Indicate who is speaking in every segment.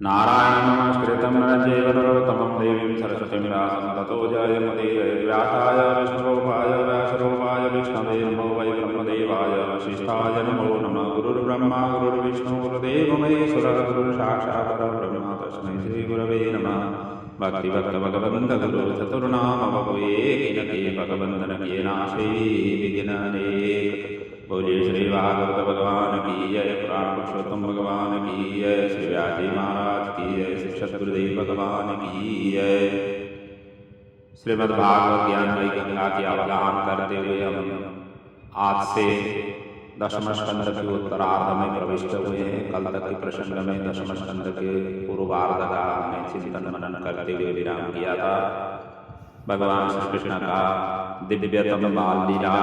Speaker 1: नारायणं नमस्कृतं नरं चैव नरोत्तमं देवीं सरस्वतीं व्यासं ततो जयमुदीरये विष्णुरूपाय व्यासरूपाय विष्णवे नमो वै ब्रह्मदेवाय वसिष्ठाय नमो नमः। गुरुर्ब्रह्मा गुरुर्विष्णु गुरुदेवो महेश्वरः गुरुर्साक्षात् परब्रह्म तस्मै श्रीगुरवे नमः। भक्तिभक्त गुरु चतुर्नाम बभूये भगवंदन के नाशे विघ्ननेक। बोलिए श्री भागवत भगवान की जय। पुराण पुरुषोत्तम भगवान की जय। श्री व्यास जी महाराज की जय। श्री सद्गुरुदेव भगवान की जय। श्रीमद्भागवत ज्ञानमयी गंगा की अवगाहन करते हुए हम आज से दशम स्कंद के उत्तरार्ध में प्रविष्ट हुए हैं। कल तक के प्रसंग में दशम स्कंद के पूर्वार्ध का हमने चिंतन मनन करते हुए विराम किया था। भगवान श्री कृष्ण का दिव्यतम बाल लीला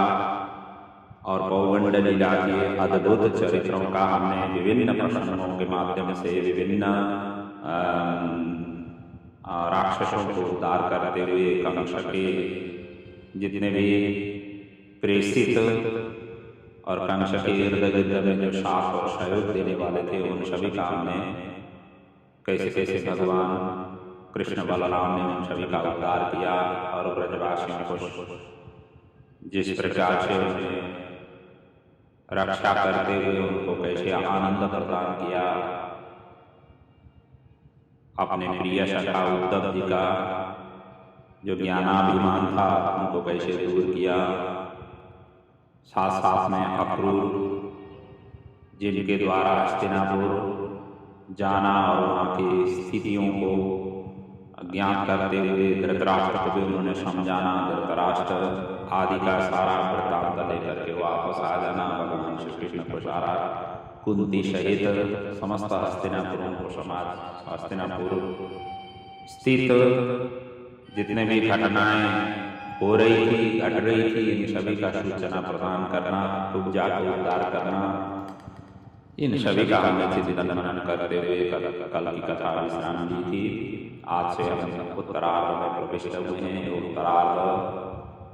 Speaker 1: और पौगंड लीला के अद्भुत चरित्रों का हमने विभिन्न प्रसंगों के माध्यम से विभिन्न राक्षसों को उद्धार करते हुए कंस के जितने भी प्रेषित और कंस के इर्द गिर्द में जो शाप और सहयोग देने वाले थे उन सभी का हमने कैसे कैसे भगवान कृष्ण बलराम ने उन सभी का उद्धार किया और ब्रजवासियों को जिस प्रकार से उन्हें रक्षा करते हुए उनको कैसे आनंद प्रदान किया। अपने प्रिय सखा उद्धव जी का जो ज्ञानाभिमान था उनको कैसे दूर किया। साथ साथ में अक्रूर जिनके द्वारा हस्तिनापुर जाना और वहाँ की स्थितियों को ज्ञात करते हुए धृतराष्ट्र को भी उन्होंने समझाना। धृतराष्ट्र आदि का सारा वृत्तांत लेकर के वापस आ जाना। भगवान श्री कृष्ण को सारा कुंती सहित समस्त हस्तिनापुरों को हस्तिनापुर स्थित जितने भी घटनाएं हो रही थी घट रही थी इन सभी का सूचना प्रदान करना, उपजा को उद्धार करना, इन सभी का हमने चिंतन मनन करते हुए कल की कथा विश्राम ली थी। आज से हम उत्तरार्ध में प्रविष्ट हुए हैं। उत्तरार्ध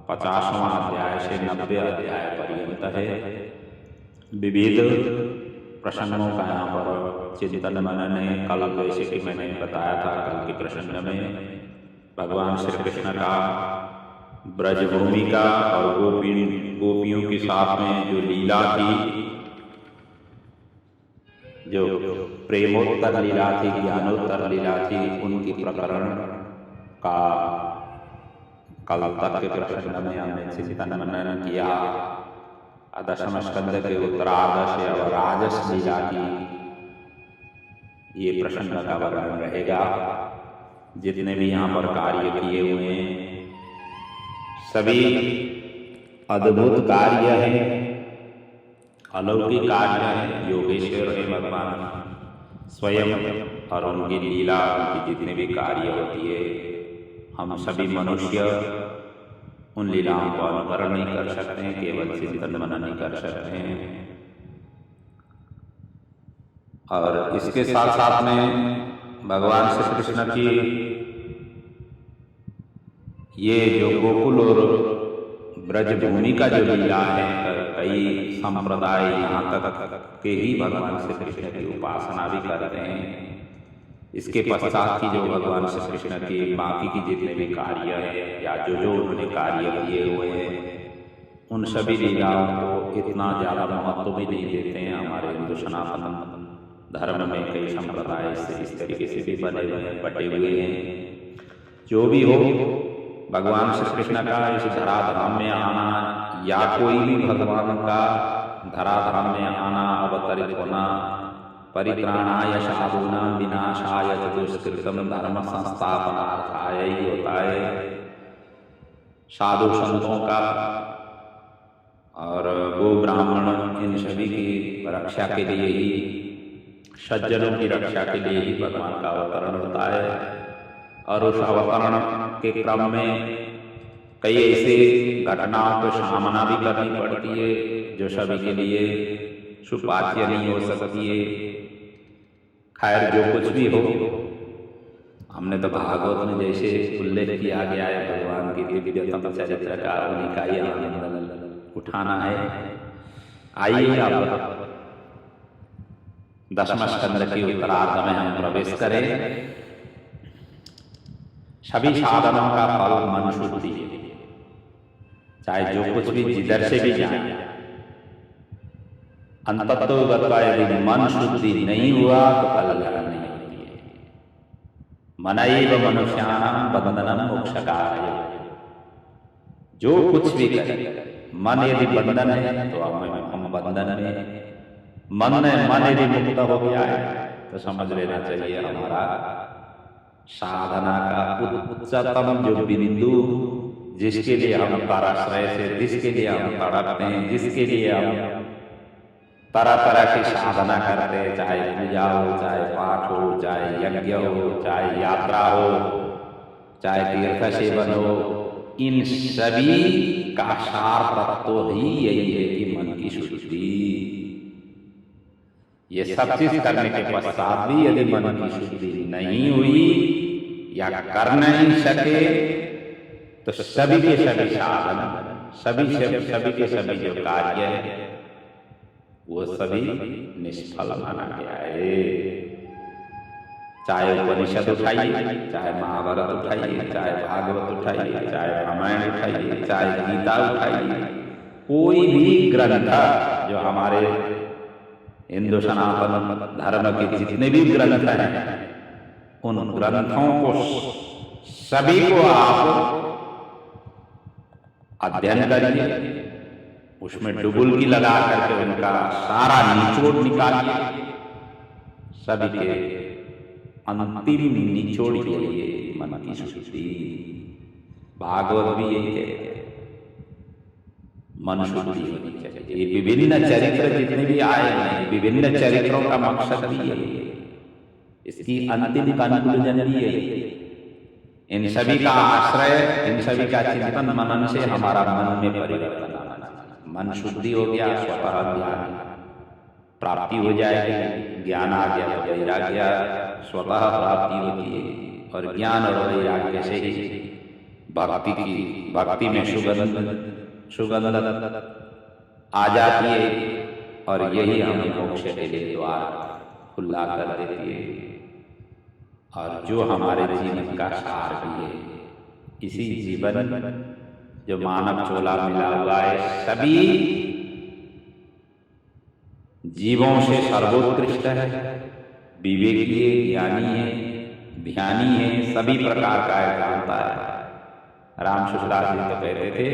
Speaker 1: 50वां अध्याय से 90 अध्याय पर्यंत है। विविध प्रसंगों का यहाँ पर चिंतन मनन है। कल जैसे कि मैंने बताया था कल के प्रसंग में भगवान श्री कृष्ण का ब्रजभूमि का और गोपियों के साथ में जो लीला थी, जो प्रेमोत्तर लीला थी, ज्ञानोत्तर लीला थी, उनकी प्रकरण का कल तक के प्रसंग में हमने चिंतन मनन किया। दशम स्कंद के उत्तरार्ध से अब राजस लीला की ये प्रसंग का वर्णन रहेगा। जितने भी यहाँ पर कार्य किए हुए हैं सभी अद्भुत कार्य हैं, अलौकिक कार्य हैं। योगेश्वर है भगवान स्वयं और उनकी लीला उनकी जितने भी कार्य होती है हम सभी मनुष्य उन लीलाओं को अनुकरण नहीं कर सकते हैं, केवल चिंतन मनन नहीं कर सकते हैं। और इसके साथ साथ में भगवान श्री कृष्ण की ये जो गोकुल और ब्रजभूमि का जो लीला है, कई संप्रदाय यहाँ तक के ही भगवान श्री कृष्ण की उपासना भी करते हैं। इसके पश्चात की जो भगवान श्री कृष्ण की बाकी की जितने भी कार्य है या जो उन्होंने कार्य किए हुए हैं उन सभी लीलाओं को इतना ज़्यादा महत्व भी नहीं देते हैं। हमारे हिंदू सनातन धर्म में कई संप्रदाय से इस तरीके से भी बटे हुए हैं। जो भी हो, भगवान श्री कृष्ण का इस धराधाम में आना या कोई भी भगवान का धराधाम में आना, अवतरित होना, परित्राणाय साधूनां विनाशाय च दुष्कृतं धर्म संस्थापनार्थाय ही होता है। साधु संतों का और गो ब्राह्मण इन सभी की रक्षा के लिए ही, सज्जनों की रक्षा के लिए ही भगवान का अवतरण होता है। और उस अवतरण के क्रम में कई ऐसे घटनाओं को सामना भी करनी पड़ती है जो सभी के लिए सुपाच्य नहीं हो सकती है। खैर जो कुछ भी हो, हमने तो भागवत में जैसे उल्लेख किया गया है भगवान की दिव्यतम चरित्र का, उन्हीं का ही आनंद उठाना है। आइए आप दशम स्कंद के उत्तरार्ध में हम प्रवेश करें। सभी साधनों का फल मन शुद्धि है। चाहे जो कुछ भी जिधर से भी जाए, अंततोगत्वा यदि मन शुद्धि नहीं हुआ तो कल्याण नहीं होती है। मनैव मनुष्याणां बंधनं मोक्षकारय। जो कुछ भी करे, मन यदि बंधन है तो हम बंधन में, मन यदि मुक्त हो गया है तो समझ लेना चाहिए हमारा साधना का उच्चतम जो बिंदु, जिसके लिए हम पराश्रय से, जिसके लिए हम तड़पते हैं, जिसके लिए हम तरह तरह की साधना करते हैं, चाहे पूजा हो, चाहे पाठ हो, चाहे यज्ञ हो, चाहे यात्रा हो, चाहे तीर्थ सेवन हो, इन सभी का सार तत्व ही यही है कि मन की शुद्धि। ये सब चीज करने के पश्चात भी यदि मन की शुद्धि नहीं हुई या कर नहीं सके तो सभी के सभी साधन, सभी के सभी जो कार्य है वो सभी निष्फल माना गया है। चाहे उपनिषद उठाइए, चाहे महाभारत उठाइए, चाहे भागवत उठाइए, चाहे रामायण उठाइए, चाहे गीता उठाइए, कोई भी ग्रंथ जो हमारे हिंदू सनातन धर्म के जितने भी ग्रंथ हैं, उन ग्रंथों को सभी को आप अध्ययन करिए, उसमें डुबुल्की लगा करके उनका सारा निचोड़ निकालिए। सभी के अंतिम निचोड़ यही मन की शुद्धि। भागवत भी यही है, मन शुद्धि होनी चाहिए। ये विभिन्न चरित्र जितने भी आए हैं, विभिन्न चरित्रों का मकसद भी यही है, इसकी अंतिम कंक्लूजन भी यही है। इन सभी का आश्रय, इन सभी का चिंतन मनन से हमारा मन में परिवर्तन आना चाहिए। मन शुद्धि हो गया, स्वतः ज्ञान प्राप्ति हो जाएगी। ज्ञान आ गया तो वैराग्य स्वतः प्राप्ति होती है, और ज्ञान और वैराग्य से ही भक्ति में सुगंध आ जाती है, और यही हमें मोक्ष के लिए द्वार खुला कर देती है, और जो हमारे जीवन का सार भी है। इसी जीवन जो मानव चोला मिला हुआ है, सभी जीवों से सर्वोत्कृष्ट है, विवेकी है, ज्ञानी है, ध्यानी है, सभी प्रकार का जानता है। राम शुक्ला जी तो कहते थे,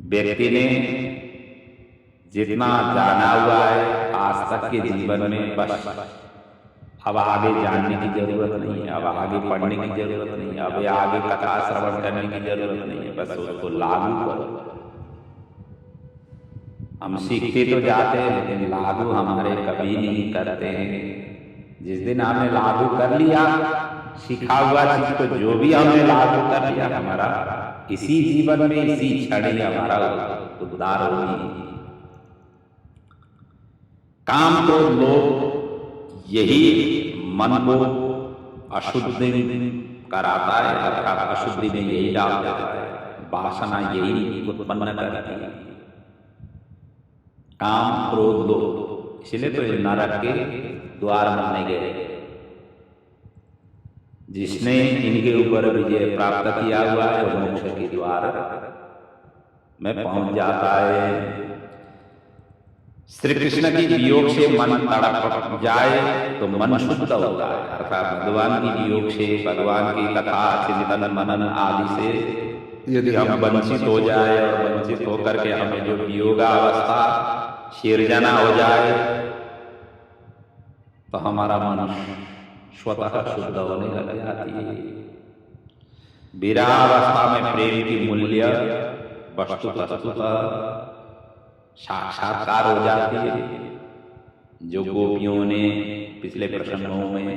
Speaker 1: व्यक्ति ने जितना जाना हुआ है आज तक के जीवन में, बस अब आगे जानने की जरूरत नहीं है, अब आगे पढ़ने की जरूरत नहीं है, अब आगे कथा श्रवण करने की जरूरत नहीं है, बस उसको लागू करो। हम सीखते तो जाते हैं, लेकिन लागू हमारे कभी नहीं करते हैं। जिस दिन हमने लागू कर लिया सीखा हुआ चीज को, जो भी हमने लागू कर लिया, हमारा इसी जीवन में, इसी क्षण ही हमारा उद्धार होगी। काम क्रोध लोभ यही मन को अशुद्धि कराता है, अर्थात अशुद्धि में यही डाल देता है, वासना यही उत्पन्न करती है। काम क्रोध लोभ, इसलिए तो ये नरक के द्वार माने गए। जिसने इनके ऊपर विजय प्राप्त किया हुआ है वो मोक्ष के द्वार में पहुंच जाता है। श्री कृष्ण की वियोग से मन तड़प जाए तो मन शुद्ध होता है, अर्थात भगवान की वियोग से, भगवान की कथा चिंतन मनन आदि से यदि हम वंचित हो जाए, और वंचित होकर के हमें जो वियोगावस्था शीर्जना हो जाए, तो हमारा मन स्वतः शुद्ध होने लग जाती है। विरहावस्था में प्रेम की मूल्य वस्तुतः साक्षात्कार हो जाती है, जो गोपियों ने पिछले प्रसंगों में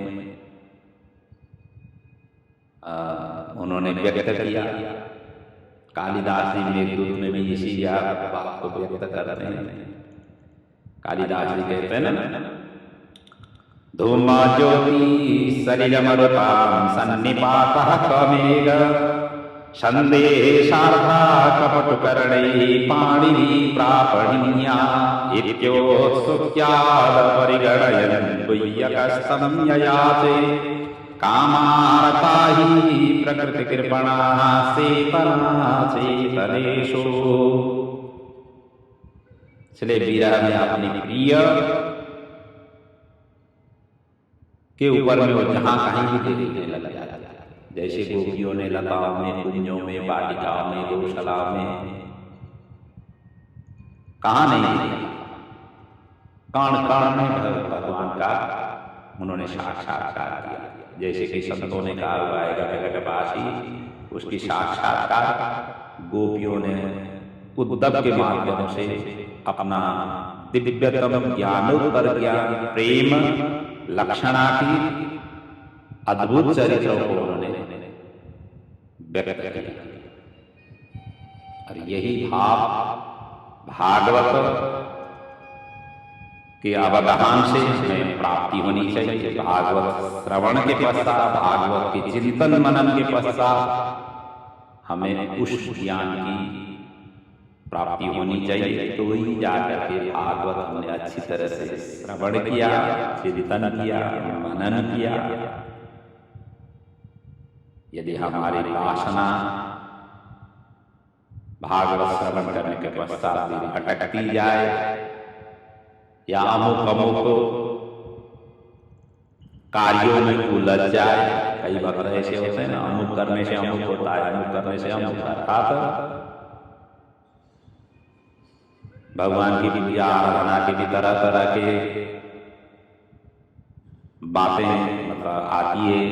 Speaker 1: उन्होंने व्यक्त किया। कालिदास जी मेघदूत में भी इसी बात को व्यक्त करते हैं। कालिदास जी कहते हैं ना, धूमा ज्योति शरीरमरुतां सन्निपातः कमेघ संदेशार्था कपटुकर्णैः पाणिनी प्रापणीया इत्योत्सुक्याद परिगणयन् गुह्यकस्तं ययाचे कामार्ता हि प्रकृतिकृपणाः सेतनाचेतनेषु। इसलिए विरह में अपनी प्रिय के ऊपर में वो जहां कहीं भी देखने लग जाता है। जैसे गोपियों ने लताओं में, कुंजों में, वाटिकाओं में, गौशालाओं में कहाँ नहीं देखा, कण कण में भगवान का उन्होंने साक्षात्कार किया। जैसे कि संतों ने कहा हुआ है घटघटवासी, उसकी साक्षात्कार गोपियों ने उद्धव के माध्यम से अपना दिव्यतम ज्ञानोत्तर ज्ञान, प्रेम, लक्षणा की अद्भुत चरित्रों को उन्होंने व्यक्त किया। और यही भाव भागवत के अवगाहन से हमें प्राप्ति होनी चाहिए। भागवत श्रवण के पश्चात, भागवत के चिंतन मनन के पश्चात हमें उस ज्ञान की प्राप्ति होनी चाहिए। तो ही जाकर के भागवत हमने अच्छी तरह से श्रवण किया, चिंतन किया, मनन किया। यदि हमारी वासना भागवत श्रवण करने के पश्चात भी भटकती जाए या अमुक अमुक कार्यों में उलझ जाए, कई वक्त ऐसे होते हैं ना, अमुक करने से अमुक होता है, अमुक करने से अमुक, अर्थात भगवान की पूजा आराधना की भी तरह तरह के बातें मतलब आती है।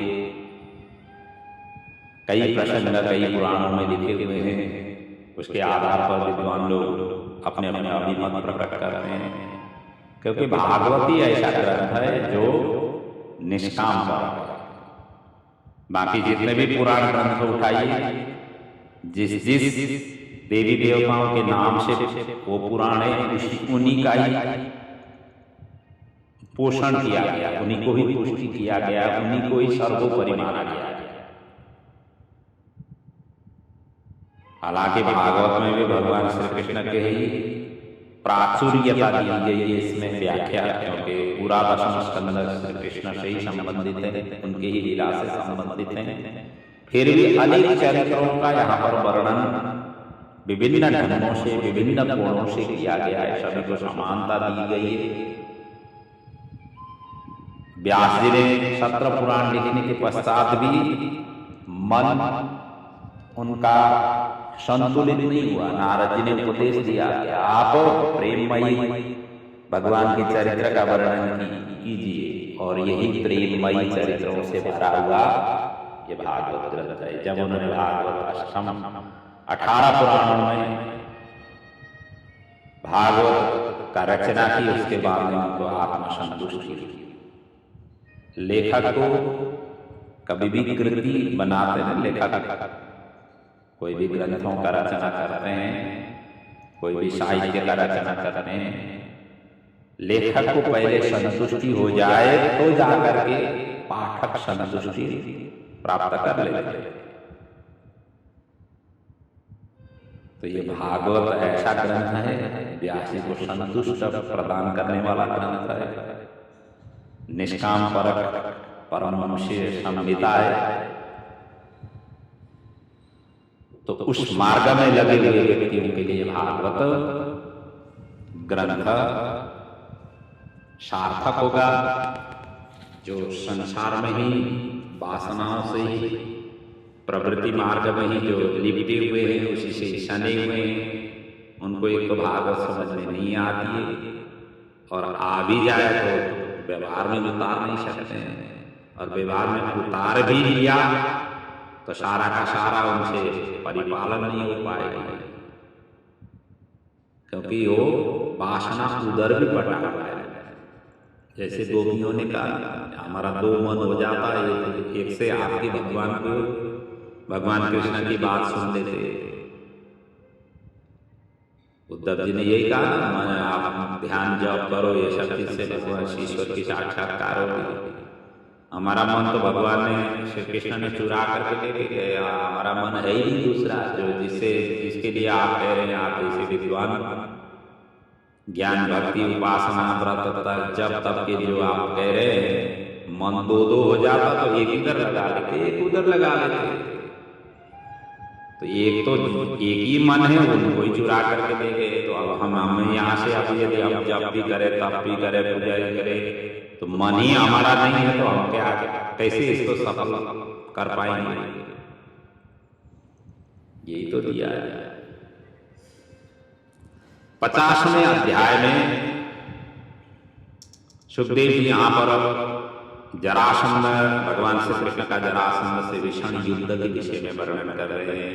Speaker 1: कई प्रसंग कई पुराणों में लिखे हुए हैं, उसके आधार पर विद्वान लोग अपने अपने अभिमत प्रकट करते हैं। क्योंकि भागवत ही ऐसा ग्रंथ है जो निष्काम पर, बाकी जितने भी पुराण ग्रंथ उठाइए, जिस जिस देवी देवताओं के नाम से वो पुराणे उन्हीं का ही पोषण किया गया, उन्हीं को ही पुष्टि किया गया, उन्हीं को ही सर्वोपरि माना गया। हालांकि भागवत में भी भगवान श्री कृष्ण के ही प्राचुर्यता दी गई है इसमें व्याख्या, क्योंकि पूरा दशम स्कंद श्री कृष्ण से ही संबंधित है, उनकी ही लीला से संबंधित है। फिर भी अनेक चरित्रों का यहाँ पर वर्णन विभिन्न ढंगों से, विभिन्न कोणों से किया गया है, सभी को समानता दी गई है। व्यास जी ने सत्र पुराण लिखने के पश्चात भी मन उनका संतुलित नहीं हुआ। नारद जी ने उपदेश दिया कि आप प्रेममयी भगवान के चरित्र का वर्णन कीजिए, और यही प्रेममयी चरित्रों से भरा हुआ ये भागवत ग्रंथ है। जब उन्होंने भागवत अष्टम 18 पुराणों में भागवत का रचना की, उसके बाद में उनको आत्मसंतुष्टि हुई। लेखक को कभी भी कृति बनाते हैं, लेखक कोई भी ग्रंथों का रचना करते हैं, कोई भी साहित्य का रचना करते हैं, लेखक को पहले संतुष्टि हो जाए तो जाकर के पाठक संतुष्टि प्राप्त कर लेते हैं। तो ये भागवत ऐसा ग्रंथ है, व्यास जी को संतुष्ट प्रदान करने वाला ग्रंथ है, निष्काम परक परम मनुष्य संहिता है। तो उस मार्ग में लगे हुए व्यक्तियों के लिए भागवत ग्रंथ सार्थक होगा। जो संसार में ही वासनाओं से ही, प्रवृत्ति मार्ग में ही जो लिपटे हुए हैं, उसी से सने हुए हैं, उनको एक तो भागवत समझ में नहीं आती है, और आ भी जाए तो व्यवहार में उतार नहीं सकते हैं, और व्यवहार में उतार भी लिया तो सारा का सारा उनसे परिपालन नहीं हो पाएगा, क्योंकि वो वासना उधर भी पटा हुआ है। जैसे गोपियों ने कहा, हमारा दो मन हो जाता है, एक से आपके भगवान को, भगवान कृष्ण की बात सुन लेते। उद्धव जी ने यही कहा, आप ध्यान जप करो, ये सब चीज से भगवान ईश्वर की साक्षात्कार होगी। हमारा मन तो भगवान ने, श्री कृष्ण ने चुरा करके ले गया। हमारा मन है ही नहीं दूसरा, जो जिसके लिए आप कह रहे हैं। आप जैसे विद्वान ज्ञान भक्ति उपासना व्रत जब तब के जो आप कह रहे हैं, मन दो दो हो जाता तो एक इधर लगा लेते, एक उधर लगा लेते। तो एक ही मन है, उनको ही चुरा करके ले गए। तो अब हम यहाँ से अब यदि हम जब भी करें तब भी करें पूजा करें, तो मन ही हमारा नहीं है, तो हम क्या कैसे इसको सफल कर पाएंगे? यही तो दिया है। 50वें अध्याय में सुखदेव जी यहाँ पर जरासंध, भगवान श्री कृष्ण का जरासंध से भीषण युद्ध के विषय में वर्णन कर रहे हैं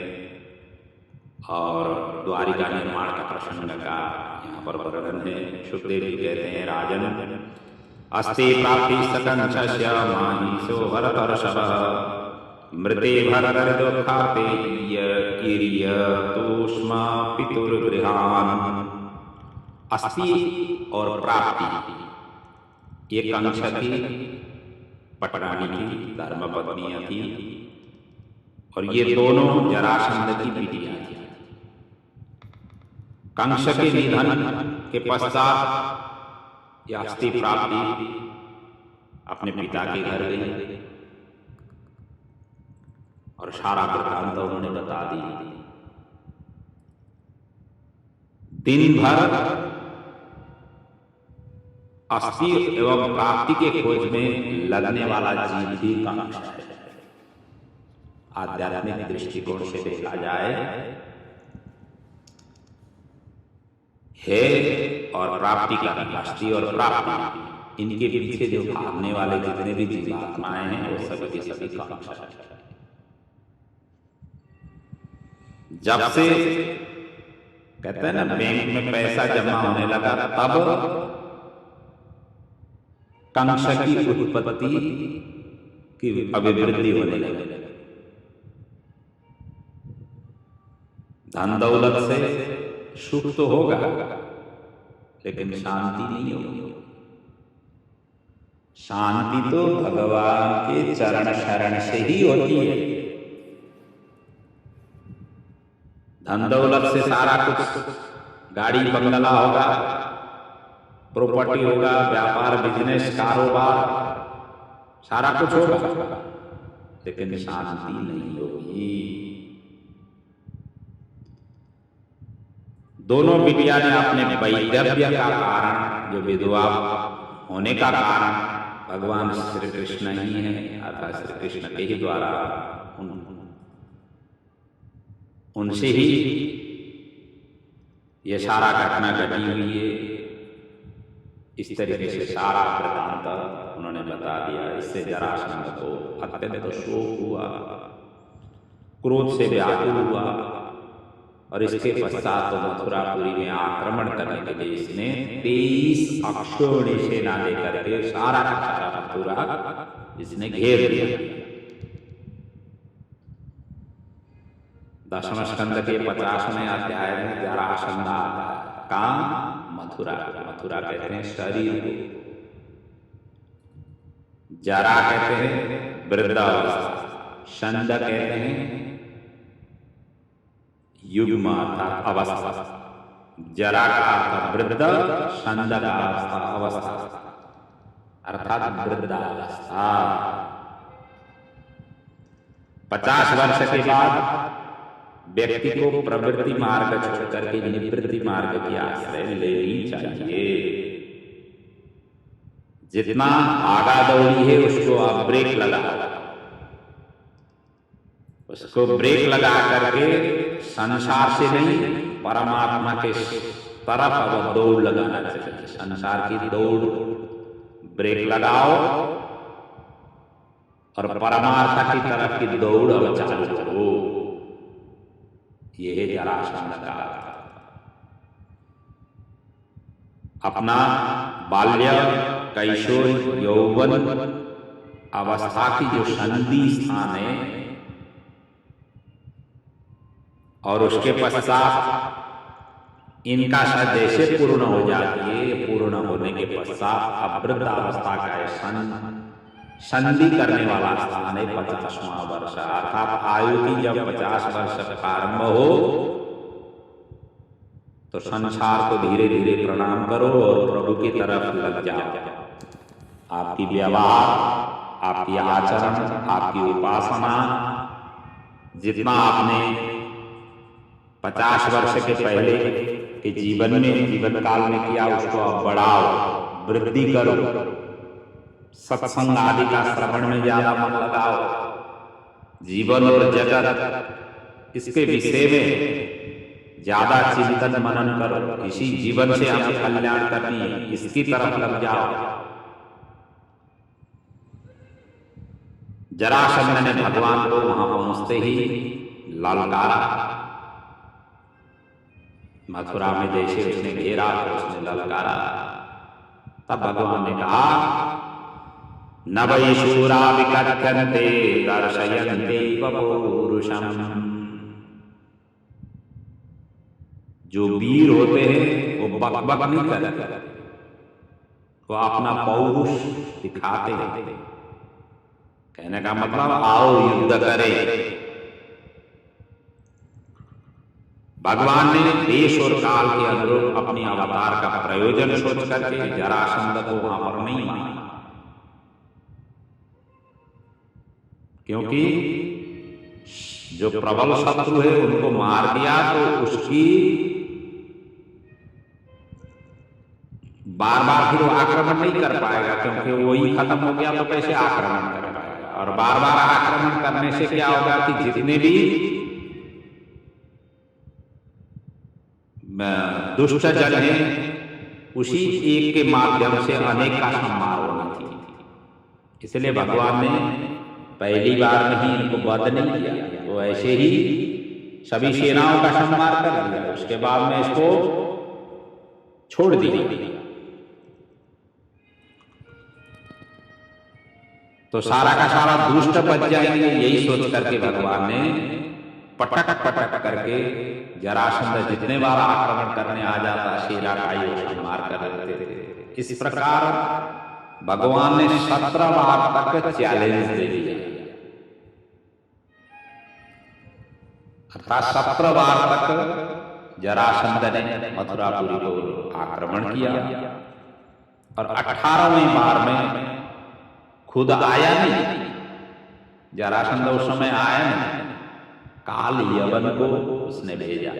Speaker 1: और द्वारिका निर्माण का प्रसंग का यहाँ पर वर्णन है। सुखदेव जी कहते हैं, राजन अस्ति प्राप्ति सकंशस्य माहिषो भरतर्षभः मृते भरतर्दुःखाते किरीय तूष्मा पितुर्गृहान्। अस्ति और प्राप्ति, ये कंस की पटरानी की धर्मपत्नियां थी और ये दोनों जरासंध की बिटियां थी। कंस के निधन के पश्चात यह अस्थि प्राप्ति अपने पिता के घर गई और सारा वृत्तांत उन्होंने बता दी। दिन भर अस्थि एवं प्राप्ति के खोज में लगने वाला जीव ही कंस है। आध्यात्मिक दृष्टिकोण से देखा जाए, है और प्राप्ति का, अस्थि और प्राप्ति, इनके पीछे जो भागने वाले जितने भी जीवात्माएं हैं वो सभी के सभी कंस है। जब से कहते हैं ना बैंक में पैसा जमा होने लगा, तब कंस की उत्पत्ति की अभिवृद्धि होने लगी। धन दौलत से सुख तो होगा लेकिन शांति नहीं होगी। शांति तो भगवान के चरण शरण से ही होती है। धन दौलत से सारा कुछ, गाड़ी बंगला होगा, प्रॉपर्टी होगा, व्यापार बिजनेस कारोबार सारा कुछ होगा, लेकिन शांति नहीं होगी। दोनों बिटिया ने अपने वैधव्य का कारण, जो विधवा होने का कारण भगवान श्री कृष्ण ही है, अर्थात श्री कृष्ण के ही द्वारा उनसे ही ये सारा घटना घटी हुई है। इस तरीके से सारा वृत्तांत उन्होंने बता दिया। इससे जरासंध को अत्यंत शोक हुआ, क्रोध से व्याकुल हुआ और इसके पश्चात तो मथुरापुरी में आक्रमण करने के लिए इसने 23 अक्षौणी सेना लेकर के सारा का सारा मथुरा इसने घेर लिया। 10वें स्कंद के 50वें अध्याय में जरासंध आता है। काम मथुरा, मथुरा कहते हैं शरीर को, जरा कहते हैं वृद्धावस्था, संध कहते हैं युग्म अर्थात अवस्था। जरा का अर्थ वृद्ध, संध का अवस्था अर्थात वृद्धावस्था। 50 वर्ष के बाद व्यक्ति को प्रवृत्ति मार्ग छोड़ करके निवृत्ति मार्ग की आश्रय लेनी चाहिए। जितना आगा दौड़ी है उसको आप ब्रेक लगा, उसको ब्रेक लगा करके संसार से नहीं परमात्मा के तरफ अब दौड़ लगाना चाहिए। संसार की दौड़ ब्रेक लगाओ और परमात्मा की तरफ की दौड़ अब चालू करो। यह है जरासंध का। अपना बाल्य, कैशोर, यौवन अवस्था की जो संधि स्थान है और उसके पश्चात इनका जैसे पूर्ण हो जाती है, पूर्ण होने के पश्चात अब वृद्धावस्था का संधि करने वाला स्थान है 50वां वर्ष, अर्थात आयु की जब 50 वर्ष प्रारंभ हो तो संसार को धीरे धीरे प्रणाम करो और प्रभु की तरफ लग जाओ। आपकी व्यवहार, आपकी आचरण, आपकी उपासना जितना आपने 50 वर्ष के पहले के जीवन में, जीवन काल में किया, उसको अब बढ़ाओ, वृद्धि करो। सत्संग आदि का श्रवण में ज्यादा मन लगाओ। जीवन और जगत इसके विषय में ज्यादा चिंतन मनन करो। इसी जीवन से हमें कल्याण करनी है, इसकी तरफ लग जाओ। जरासंध ने भगवान को वहां पहुंचते ही ललकारा। मथुरा में जैसे उसने घेरा तो उसने ललकारा। तब भगवान ने कहा, न वै शूरा विकथ्यन्ते दर्शयन्ते पौरुषम। जो वीर होते हैं वो बकबक नहीं करते, वो अपना पौरुष दिखाते हैं। कहने का मतलब आओ युद्ध करें। भगवान ने देश और काल के अनुरूप अपनी अवतार का प्रयोजन सोच करके जरासंध को वहां पर नहीं माना, क्योंकि जो प्रबल शत्रु है उनको मार दिया तो उसकी बार बार फिर वो आक्रमण नहीं कर पाएगा, क्योंकि वही खत्म हो गया तो कैसे आक्रमण कर पाएगा। और बार बार आक्रमण करने से क्या होगा कि जितने भी दुष्ट जन है उसी एक के माध्यम से अनेक का संहार होना थी। इसलिए भगवान ने पहली बार में ही इनको वध नहीं किया, वो ऐसे ही सभी सेनाओं का संहार कर दिया। उसके बाद में इसको छोड़ दिया। तो सारा का सारा दुष्ट बच जाएंगे, यही सोच करके भगवान ने पटक पटक करके जरासंध जितने बार आक्रमण करने आ जाता शेरा का ही संहार कर देते थे। इस प्रकार भगवान ने 17 बार तक चैलेंज दे दिया, अर्थात 17 बार तक जरासंध ने मथुरापुरी को आक्रमण किया। और 18वें बार में खुद आया नहीं, जरासंध उस समय आया नहीं, काल यवन को उसने भेजा।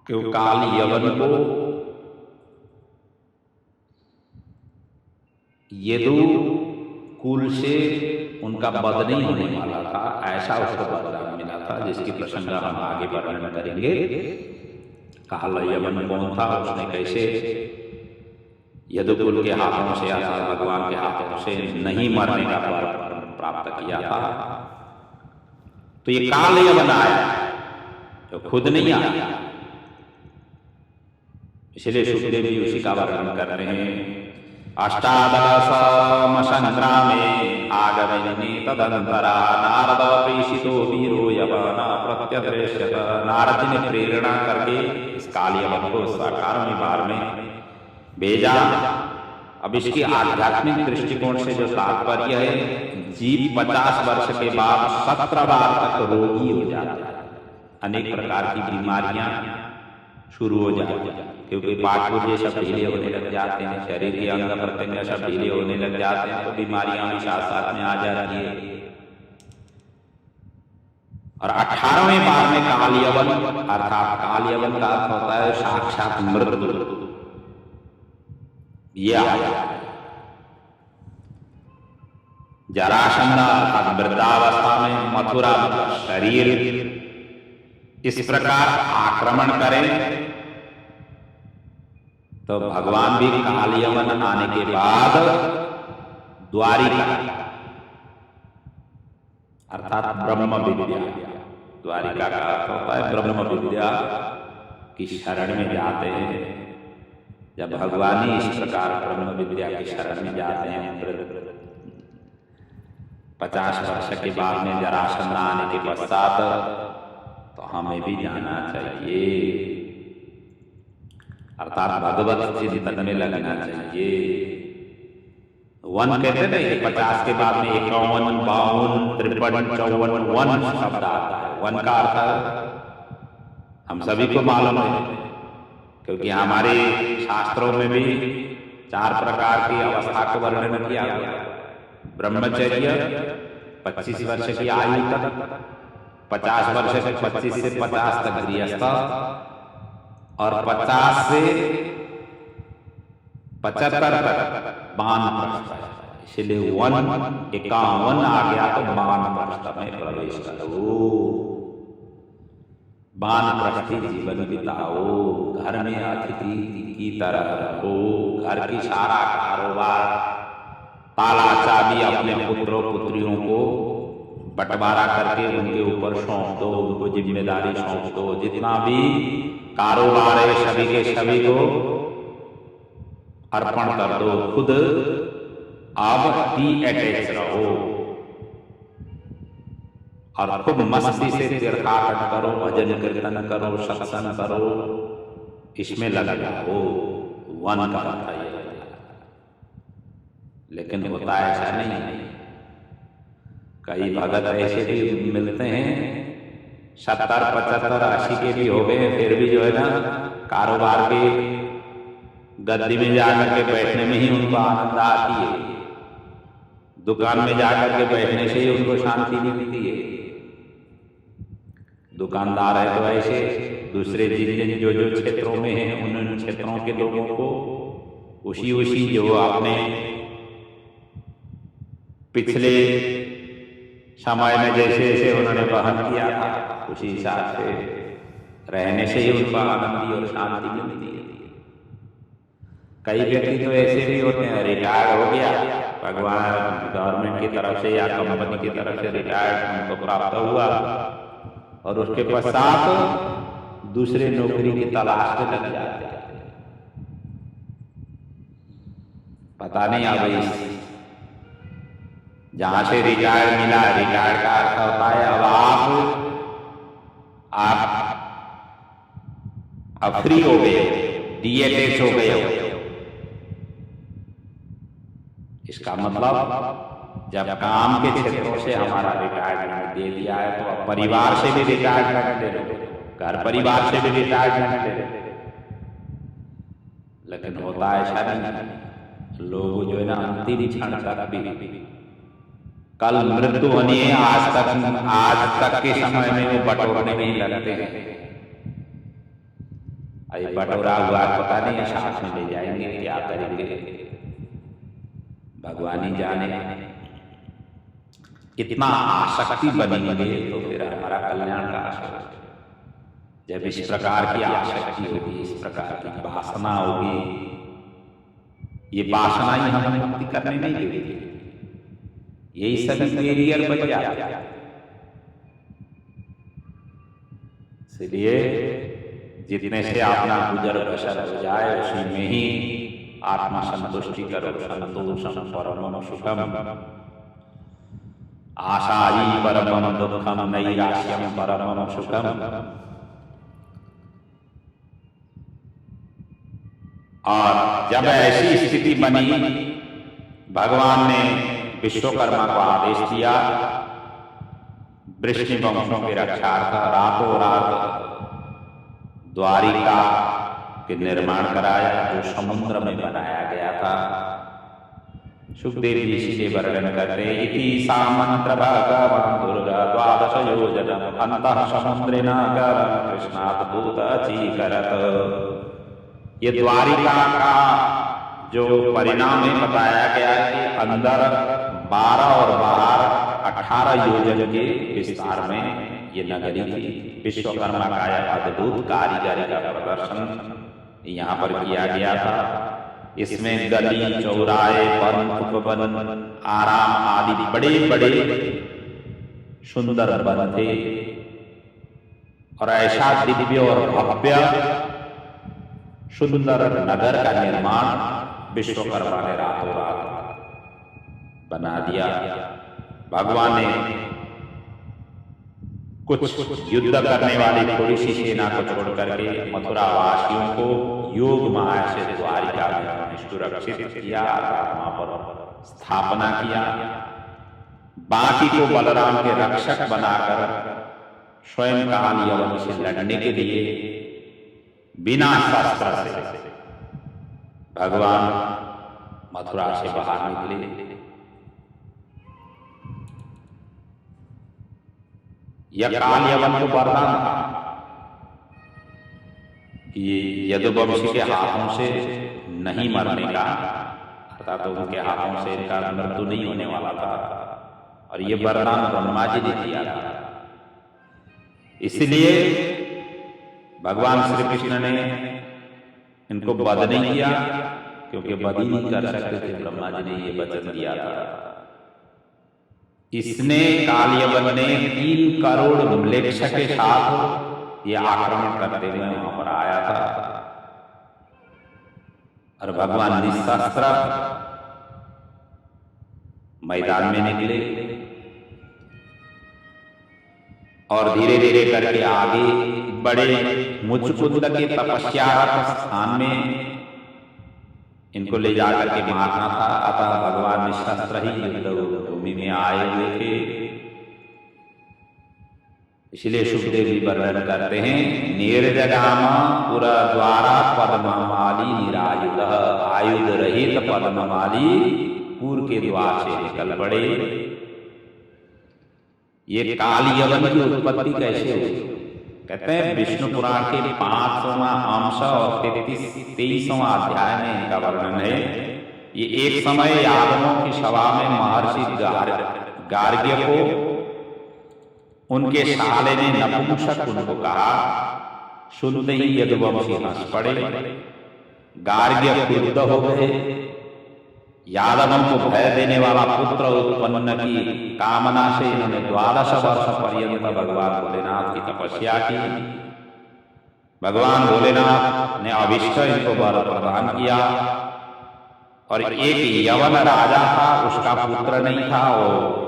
Speaker 1: क्यों काल यवन को यदु कुल से उनका वध नहीं होने वाला था, ऐसा उसको वरदान मिला था, जिसकी प्रसंग हम आगे वर्णन करेंगे। काल यवन कौन था, उसने कैसे यदुकुल के हाथों से या भगवान के हाथों से नहीं मरने का वर प्राप्त किया था। तो ये काल यवन आया, जो खुद नहीं आया। इसलिए सुखदेव जी उसी का वर्णन कर रहे हैं। अष्टादशम संग्रामे आगमने तदंतरा नारद प्रेषितो वीरो यवन प्रत्यदृश्यत। नारद जी ने प्रेरणा करके इस काल यवन को साकारवें बार में भेजा। अब इसकी आध्यात्मिक दृष्टिकोण से जो तात्पर्य है, जीव 50 वर्ष के बाद 17 बार तक रोगी हो जाता है, अनेक प्रकार की बीमारियां शुरू हो जाती है, क्योंकि पाठपुर्जे सब ढीले होने लग जाते हैं, शरीर के अंग प्रत्यंग सब ढीले होने लग जाते हैं, तो बीमारियां भी साथ साथ में आ जाती है। और 18वें बार में काल यवन, अर्थात काल यवन का अर्थ होता है साक्षात मृत्यु, ये आया। जरासंध अर्थात वृद्धावस्था में मथुरा शरीर इस प्रकार आक्रमण करे, तो भगवान भी काल यवन आने के बाद द्वारिका अर्थात ब्रह्म विद्या, द्वारिका का अर्थ होता है ब्रह्म विद्या की शरण में जाते हैं। जब भगवान ही इस प्रकार ब्रह्म विद्या की शरण में जाते हैं, 50 वर्ष के बाद में जरासंध आने के पश्चात, तो हमें भी जाना चाहिए, अर्थात भगवत चिंतन में लगना चाहिए। वन कहते ना, ये 50 के बाद में 51, 52, 53, 54 वन शब्द आता है। वन का अर्थ हम सभी को मालूम है, क्योंकि हमारे शास्त्रों में भी 4 प्रकार की अवस्था को वर्णन किया गया। ब्रह्मचर्य 25 वर्ष की आयु तक, 50 वर्ष से 25 से 50 तक गृहस्थ, और 50 से 75 तक वानप्रस्थ। इसलिए 51 आ गया तो वानप्रस्थ में प्रवेश करो। वानप्रस्थी जीवन बिताओ, घर में अतिथि की तरह रहो, घर की सारा कारोबार ताला चाबी अपने पुत्रों पुत्रियों को बंटवारा करके उनके ऊपर सौंप दो, उनको जिम्मेदारी सौंप दो। जितना भी कारोबार है सभी के सभी को अर्पण कर दो, खुद अब ही अटैच रहो और खूब मस्ती से तीर्थाटन करो, भजन कीर्तन करो, सत्संग करो, इसमें लग जाओ। वन का अर्थ है। लेकिन होता ऐसा नहीं। कई भगत ऐसे भी मिलते हैं 70, 75, 80 के भी हो गए, फिर भी जो है ना कारोबार के गद्दी में जाकर के बैठने में ही उनको आनंद आती है, दुकान में जाकर के बैठने से ही उनको शांति नहीं मिलती है। दुकानदार है तो ऐसे, दूसरे जिन जो जो क्षेत्रों में हैं उन क्षेत्रों के लोगों को उसी जो आपने पिछले समय में जैसे जैसे उन्होंने वहन किया था उसी हिसाब से रहने से ही उनको आनंद और शांति मिलती है। कई व्यक्ति तो ऐसे भी होते हैं, रिटायर हो गया, भगवान गवर्नमेंट की तरफ से या कंपनी की तरफ से रिटायर्ड उनको प्राप्त हुआ और उसके पश्चात दूसरे नौकरी की तलाश में लग जाते हैं। पता नहीं अब जहां से रिटायर मिला, रिटायर का अर्थ होता है अब फ्री हो गए, डीएटएच हो गए हो। इसका मतलब जब काम के क्षेत्रों से हमारा रिटायरमेंट दे दिया है तो अब परिवार से भी रिटायरमेंट ले लो, घर परिवार से भी रिटायरमेंट ले लो। लेकिन होता ऐसा नहीं। लोग जो है ना अंतिम क्षण तक भी, कल मृत्यु होनी है, आज तक के समय में वो बटोरने में ही लगते हैं। अरे बटोरा हुआ पता नहीं साथ में ले जाएंगे, क्या करेंगे, भगवान ही जाने। इतना आसक्ति बनेंगे तो फिर हमारा कल्याण का आशा। जब इस प्रकार की आसक्ति होगी, इस प्रकार की वासना होगी, ये वासना ही हमें मुक्ति करने नहीं देगी। यही सभी बैरियर बन जाते हैं। इसलिए जितने से अपना गुजर बसर हो जाए उसी में ही आत्मा संतुष्टि करो। संतोषम परमम सुखम आशाई परमम दुखम नैराश्यम परमम सुखम। और जब ऐसी स्थिति बनी, भगवान ने विश्वकर्मा को आदेश दिया वृष्णि वंशों की रक्षार्थ रातों रात द्वारिका के निर्माण कराया, जो समुद्र में बनाया गया था। सुखदेव जी इसीलिए वर्णन करते हैं, इति सामंत्र भगवान दुर्गा द्वादश योजनम अंतः समुद्रेण गरम कृष्णात् दूत अचीकरत। ये द्वारिका का जो परिणाम है बताया गया है कि अंदर 12 और बाहर 18 योजन के विस्तार में ये नगरी थी। विश्वकर्मा का यह अद्भुत कारीगरी का प्रदर्शन यहाँ पर किया गया था। इसमें गली चौराहे वन उपवन आराम आदि बड़े बड़े सुंदर वन थे और ऐसा दिव्य और भव्य सुंदर नगर का निर्माण विश्वकर्मा ने रातों रात बना दिया। भगवान ने कुछ युद्ध करने वाली थोड़ी सी सेना को छोड़ करके मथुरा वासियों को योग माया से द्वारिका में सुरक्षित किया, वहां पर स्थापना किया। बाकी को बलराम के रक्षक बनाकर स्वयं काल यवन से लड़ने के लिए बिना शस्त्र से भगवान मथुरा से बाहर निकले। यह काल यवन को वरदान था। ये यदुवंशी के हाथों से नहीं मरने का, अर्थात तो उनके हाथों से इनका मृत्यु नहीं होने वाला था, और ये वरदान ब्रह्मा जी ने दिया था। इसलिए भगवान श्री कृष्ण ने इनको वध नहीं किया, क्योंकि वध ही नहीं कर सकते थे, ब्रह्मा जी ने ये वचन दिया था। इसने काल यवन ने 3 करोड़ म्लेच्छ के साथ ये आक्रमण करते हुए वहां पर आया था, और भगवान निशस्त्र मैदान में निकले और धीरे धीरे करके आगे बड़े मुचकुंद के तपस्यारत स्थान में इनको ले जाकर के मारना था। अतः भगवान निशस्त्र ही युद्ध भूमि में आए हुए थे। इसलिए सुखदेव जी वर्णन करते हैं, निर्जगाम पुर द्वारा पद्ममाली निरायुध, आयुध रहित पद्ममाली पुर के द्वार से निकल पड़े। ये काल यवन की उत्पत्ति कैसे हुई? कहते हैं विष्णु पुराण के 5वां अंश और 23वां अध्याय में इनका वर्णन है। ये एक समय यादवों की सभा में महर्षि गार्ग्य को उनके साले ने नपुंसक उनको कहा। सुनते ही यदुवंशी हंस पड़े, गार्ग्य क्रुद्ध हो गए। यादवों को भय देने वाला पुत्र उत्पन्न की कामना से इन्होंने 12 वर्ष पर्यंत भगवान भोलेनाथ की तपस्या की। भगवान भोलेनाथ ने अभिष्ट इनको वर प्रदान किया, और एक यवन राजा था, उसका पुत्र नहीं था, और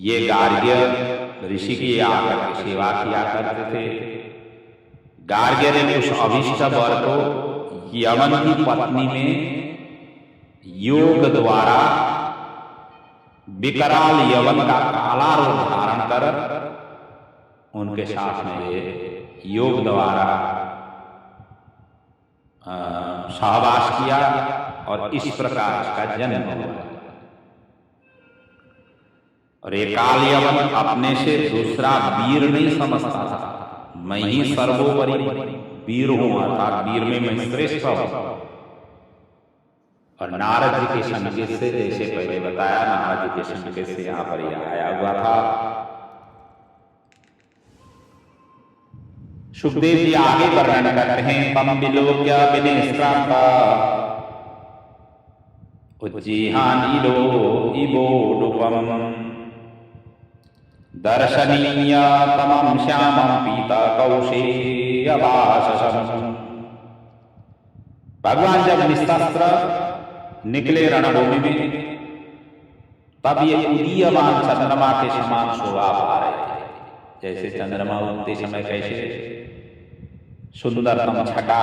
Speaker 1: ये गार्ग्य ऋषि की आकर के सेवा किया करते थे। गार्ग्य ने उस अभिष्ट वर को यवन की पत्नी में योग द्वारा विकराल यवन का काला रूप धारण कर उनके साथ में योग द्वारा सहवास किया, और इस प्रकार इसका जन्म हुआ। और ये काल यवन अपने से दूसरा वीर नहीं समझता था। मैं ही सर्वोपरि वीर हूं, अर्थात वीर में मैं श्रेष्ठ हूं। और नारद जी के संकेत से, जैसे पहले बताया, नारद जी के संकेत से यहां पर यह आया हुआ था। सुखदेव जी आगे वर्णन करते हैं, तम विलोक्य विनिश्रांता उज्जिहानीलो इवोडुपम दर्शनीय तमं श्यामं पीता कौशेयवाससं। भगवान जब निशस्त्र निकले रणभूमि में, तब ये उदीयमान चंद्रमा के समान शोभा पा रहे थे। जैसे चंद्रमा उगते समय कैसे सुंदरतम छटा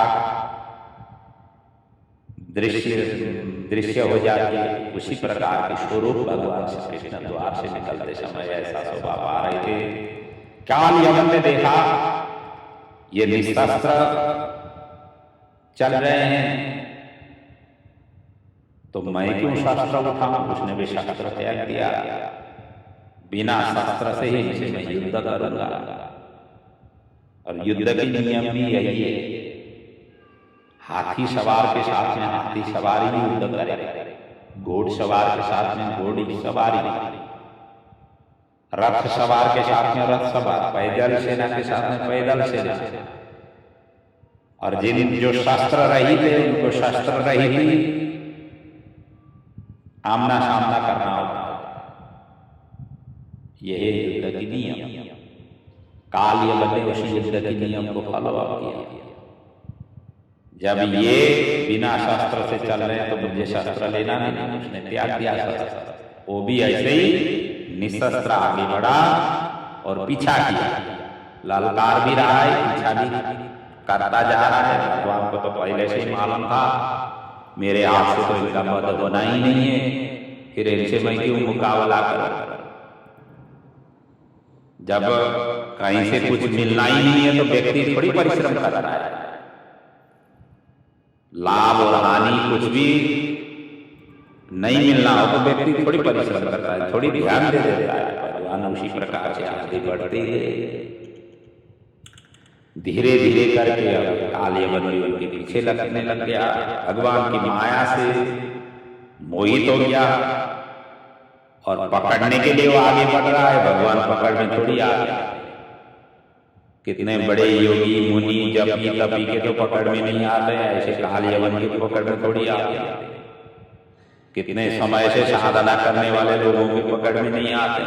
Speaker 1: दृश्य हो जाती है, उसी प्रकार के स्वरूप भगवान श्री कृष्ण द्वार से निकलते समय ऐसा शोभा पा रहे थे। काल यवन ने देखा ये निशस्त्र चल रहे हैं, तो मैं क्यों शस्त्र उठाऊं? उसने भी शस्त्र त्याग दिया। बिना शस्त्र से ही इनसे मैं युद्ध करूंगा, और युद्ध की नियम भी यही है, हाथी सवार के साथ में हाथी सवारी भी युद्ध करे, घोड़ सवार के साथ में घोड़ी सवारी, रथ सवार के साथ में रथ सवार, पैदल सेना के साथ में पैदल सेना, और जिन जो शस्त्र रहित थे उनको शस्त्र रहित आमना सामना करना होता। यह युद्ध की नियम। काल यवन ने उस युद्ध की नियम को फॉलो किया। जब ये बिना शस्त्र से चल रहे हैं तो मुझे शस्त्र लेना नहीं, उसने त्याग दिया शस्त्र। वो भी ऐसे ही निशस्त्र आगे बढ़ा और पीछा किया, ललकार भी रहा है, पीछा भी करता जा रहा है। भगवान को तो पहले से ही मालूम था मेरे हाथ से तो इनका वध होना ही नहीं है, फिर इनसे मैं क्यों मुकाबला करूं। जब कहीं से कुछ मिलना ही नहीं है तो व्यक्ति थोड़ी परिश्रम कर रहा है। लाभ और हानि कुछ भी नहीं मिलना हो तो व्यक्ति थोड़ी परिश्रम करता है, थोड़ी ध्यान दे देता है। भगवान उसी प्रकार से आगे बढ़ते गए, धीरे धीरे करके अब काल यवन भी उनके पीछे लगने लग गया। भगवान की माया से मोहित हो गया और पकड़ने के लिए वो आगे बढ़ रहा है। भगवान पकड़ने थोड़ी आ गया। कितने बड़े योगी मुनि जपी तपी के तो पकड़ में नहीं आते, ऐसे काल यवन की पकड़ में थोड़ी आ गया। कितने समय से साधना करने वाले लोगों की पकड़ में नहीं आते,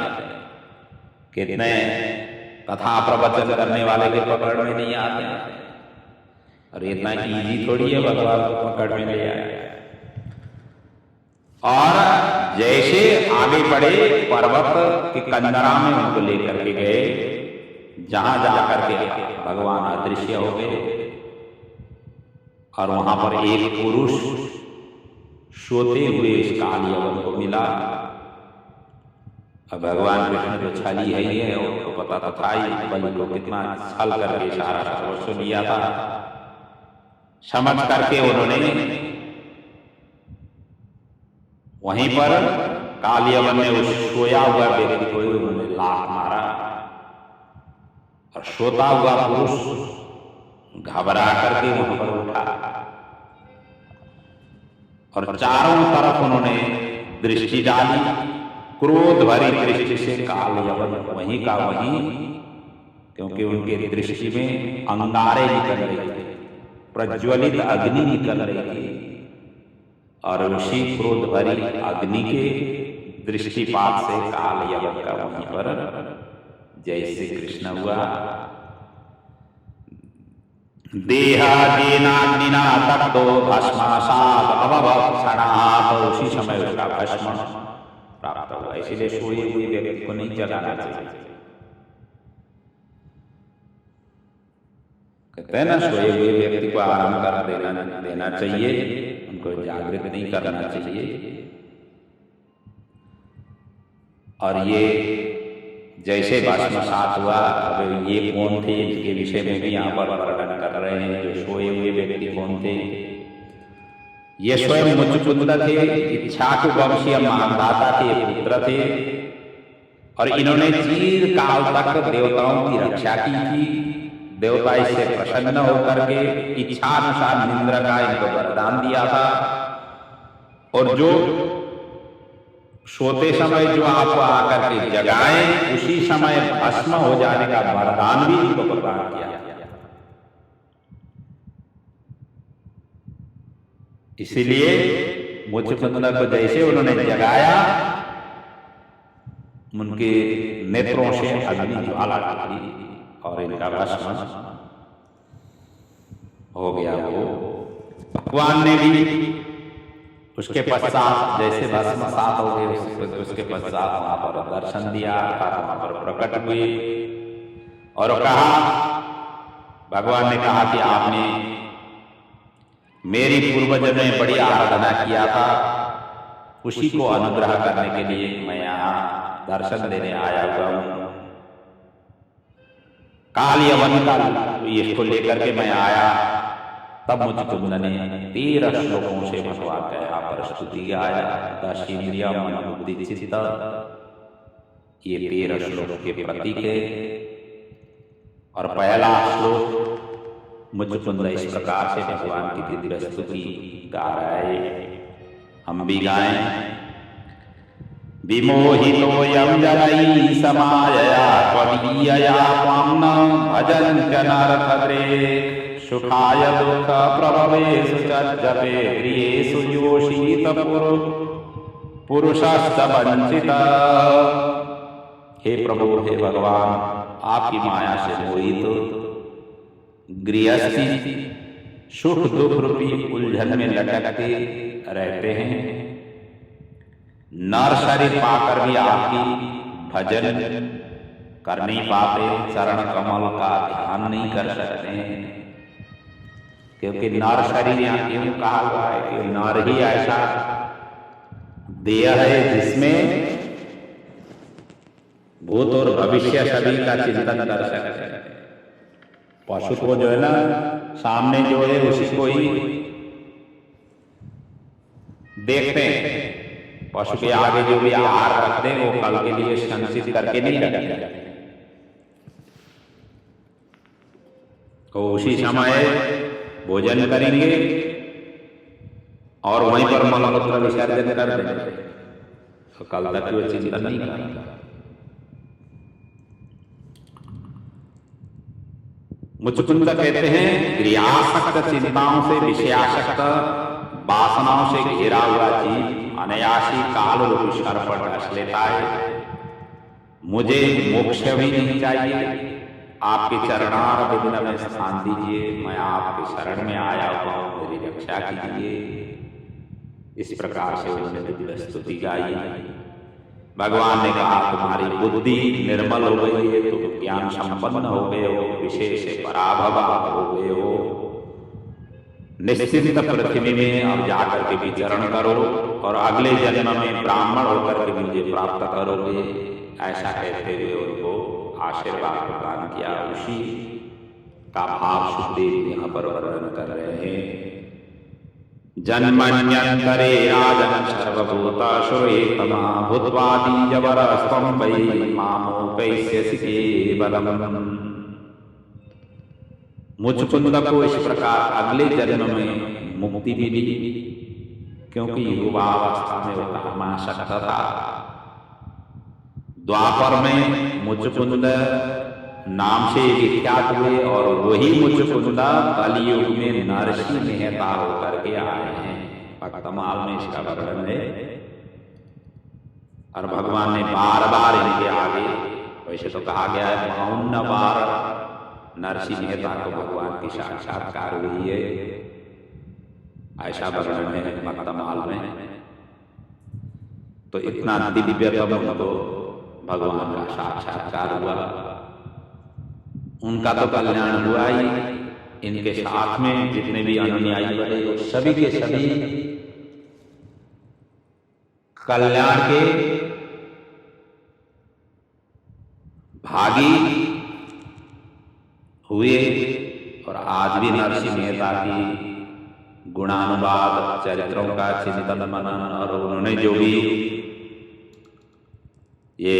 Speaker 1: कितने कथा प्रवचन करने वाले के पकड़ में नहीं आते। और इतना इजी थोड़ी है भगवान को पकड़ में ले आए। और जैसे आगे बढ़े पर्वत के कंदरा में उनको लेकर के गए, जहां जाकर के भगवान अदृश्य हो गए और वहां पर एक पुरुष सोते हुए इस काल यवन को मिला। अब भगवान कृष्ण तो छली है ही है, उनको पता तो था ही बलि को कितना छल करके सारा सर्वस्व लिया था। समझ करके उन्होंने वहीं पर काल यवन में उस सोया हुआ व्यक्ति को उन्होंने लात मारा और सोता हुआ पुरुष घबरा करके वहां पर उठा और चारों तरफ उन्होंने दृष्टि डाली। क्रोध भरी दृष्टि से काल यवन वहीं का वहीं, क्योंकि उनके दृष्टि में अंगारे निकल रही थी, प्रज्वलित अग्नि निकल रही थी। और उसी क्रोध भरी अग्नि के दृष्टिपात से काल यवन का वहीं पर जय श्री कृष्ण हुआ। देहाग्निना तप्तो भस्मासात् अभवत्क्षणात्, तो उसी समय उसका भस्म प्राप्त हुआ। इसीलिए सोए हुए व्यक्ति को नहीं जगाना चाहिए। कहते हैं ना, सोए हुए व्यक्ति को आराम कर देना चाहिए, उनको जागृत नहीं करना चाहिए। और ये जैसे भस्मसात हुआ, अब ये कौन थे इनके विषय में भी यहाँ पर वर्णन कर रहे हैं। जो सोए हुए व्यक्ति कौन थे? ये स्वयं मुचकुंद थे, इक्ष्वाकु वंशीय मानधाता के पुत्र थे और इन्होंने चीर काल तक देवताओं की रक्षा की थी। देवता इससे प्रसन्न होकर के इच्छानुसार इंद्र का इनको वरदान दिया था। और जो सोते समय जो आपको आकर के जगाए, उसी समय भस्म हो जाने का वरदान भी इनको प्रदान किया। इसीलिए मुचकुंद को जैसे उन्होंने जगाया, उनके नेत्रों से अग्नि ज्वाला निकली और इनका भस्म हो गया। वो भगवान ने भी उसके पश्चात जैसे भस्मसात हो गए, उसके पश्चात वहां पर दर्शन दिया, वहां पर प्रकट हुए और कहा, भगवान ने कहा कि आपने मेरी पूर्वज में बड़ी आराधना किया था, उसी को अनुग्रह करने के लिए मैं यहाँ दर्शन देने आया हुआ हूँ। काल यवन का इसको लेकर के मैं आया। तब मुचकुंद ने 13 श्लोकों से भगवान का यहाँ पर स्तुति गाया। दशेन्द्रिय मन बुद्धि चित्त, ये 13 श्लोक के प्रतीक है। और पहला श्लोक मुचकुंद इस प्रकार से भगवान की दिव्य स्तुति गा रहे, हम भी गाएं। विमोहितोऽयं जनैः समायया त्वदीयया त्वां न भजन्त्य नरकद्रेक्, सुखाय दुःख प्रभवेषु च जपे प्रियेषु योषित पुरुषश्च वंचितः। हे प्रभु, हे भगवान, आपकी माया से मोहित गृहस्थी सुख दुख रूपी उलझन में लटकते रहते हैं। नर शरीर पाकर भी आपकी भजन कर नहीं पाते, चरण कमल का ध्यान नहीं कर सकते हैं। क्योंकि नर शरीर यहाँ क्यों कहा हुआ है कि नर ही ऐसा देह है जिसमें भूत और भविष्य सभी का चिंतन कर सकते हैं। पशु को जो है ना सामने जो है उसी को ही देखते हैं, पशु के आगे जो भी आहार रखते हैं वो कल के लिए संचित करके नहीं रखते, तो उसी समय भोजन करेंगे और वहीं पर मलमूत्र विसर्जन कर देंगे, तो कल तक वो चिंतन नहीं करेंगे। मुचकुंद कहते हैं क्रियासक्त चिंताओं से विषयासक्त वासनाओं से घिरा हुआ जीव अनायासी काल रूप सर पर ढस लेता है। मुझे मोक्ष भी नहीं चाहिए, आपके चरणार बिंद में स्थान दीजिए, मैं आपके शरण में आया हुआ हूं, मेरी रक्षा कीजिए। इस प्रकार से उन्होंने दिव्य स्तुति गाई। भगवान ने कहा तुम्हारी बुद्धि निर्मल हो गई है, तुम ज्ञान संपन्न हो गए हो, विशेष पराभव हो गए हो, निश्चिंत पृथ्वी में अब जाकर के विचरण करो और अगले जन्म में ब्राह्मण होकर के मुझे प्राप्त करोगे। ऐसा कहते हुए उनको आशीर्वाद प्रदान किया। उसी का भाव सुखदेव यहाँ पर वर्णन कर रहे हैं। जन्मन्यंतरे राजन सर्वभूतासुरेतमा भूत्वादि जबरस्त्वं वै मामोपैस्यसि केवलम्। मुचकुंद को इस प्रकार अगले जन्म में मुक्ति मिली, क्योंकि युवावस्था में वो कामासक्त था। द्वापर में मुचकुंद नाम से विख्यात हुए और वही मुचकुंद कलियुग में नरसिंह मेहता होकर के आए हैं। भक्तमाल में इसका वर्णन है। और भगवान ने बार बार इनके आगे, वैसे तो कहा गया है 52 बार नरसिंह मेहता को भगवान की साक्षात्कार हुई है, ऐसा वर्णन है भक्तमाल में। तो इतना दिव्यतम उनको भगवान का साक्षात्कार हुआ, उनका तो कल्याण हुआ ही, इनके साथ में जितने भी अनुयायी बने सभी के सभी कल्याण के भागी हुए। और आज भी नरसिंह मेहता की गुणानुवाद चरित्रों का चिंतन मनन और उन्होंने जो भी ये